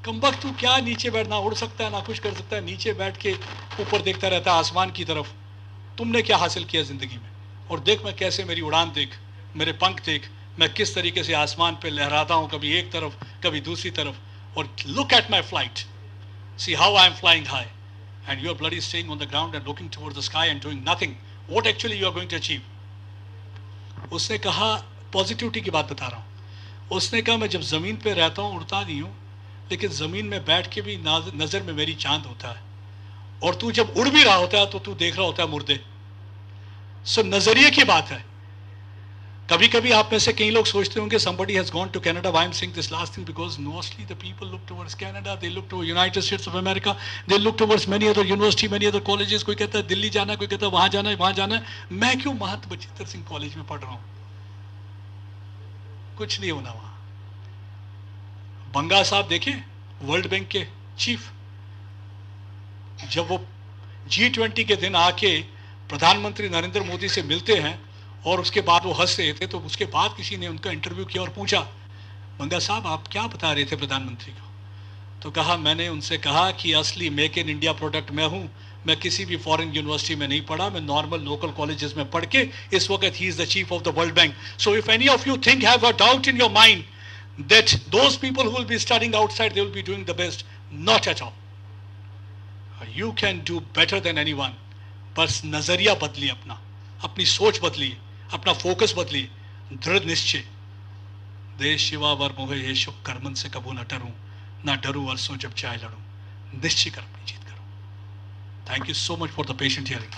कमबख्त तू क्या नीचे बैठना, उड़ सकता है ना कुछ कर सकता है, नीचे बैठ के ऊपर देखता रहता है आसमान की तरफ. तुमने क्या हासिल किया जिंदगी में. और देख मैं कैसे, मेरी उड़ान देख, मेरे पंख देख, मैं किस तरीके से आसमान पे लहराता हूँ, कभी एक तरफ कभी दूसरी तरफ. और look at my flight, see how I am flying high. and you are bloody staying on the ground and looking towards the sky and doing nothing, what actually you are going to achieve? उसने कहा, positivity की बात बता रहा हूँ, उसने कहा मैं जब ज़मीन पे रहता हूँ उड़ता नहीं हूँ, लेकिन ज़मीन में बैठ के भी नज़र में मेरी चांद होता है, और तू जब उड़ भी रहा होता है तो तू देख रहा होता है मुर्दे। सो नज़रिए की बात है। कभी कभी आप में से कई लोग सोचते होंगे somebody has gone to Canada. Why I'm saying this last thing? Because mostly the people look towards Canada, they look to United States of America, they look towards many other university, many other colleges. कोई कहता है दिल्ली जाना है, कोई कहता है वहां जाना है, वहां जाना है। मैं क्यों महंत बचित्र सिंह कॉलेज में पढ़ रहा हूं? कुछ नहीं होना वहां। बंगा साहब देखें, वर्ल्ड बैंक के चीफ, जब वो G20 के दिन आके प्रधानमंत्री नरेंद्र मोदी से मिलते हैं और उसके बाद वो हंस रहे थे, तो उसके बाद किसी ने उनका इंटरव्यू किया और पूछा, बंगा साहब आप क्या बता रहे थे प्रधानमंत्री को? तो कहा, मैंने उनसे कहा कि असली मेक इन इंडिया प्रोडक्ट मैं हूं, मैं किसी भी फॉरेन यूनिवर्सिटी में नहीं पढ़ा, मैं नॉर्मल लोकल कॉलेजेस में पढ़ के इस वक्त he is the chief of the world bank. So if any of you think have a doubt in your mind that those people who will be studying outside they will be doing the best, not at all. You can do better than anyone, बस नजरिया बदलिए, अपनी सोच बदलिए, अपना focus बदलिए, दृढ़ निश्चय। देश शिवा वर मोहे ये शुभ कर्मन से कबू न डरूं, ना डरूं अरसों जब चाहे लड़ूं, निश्चय कर अपनी जीत करो। Thank you so much for the patient hearing.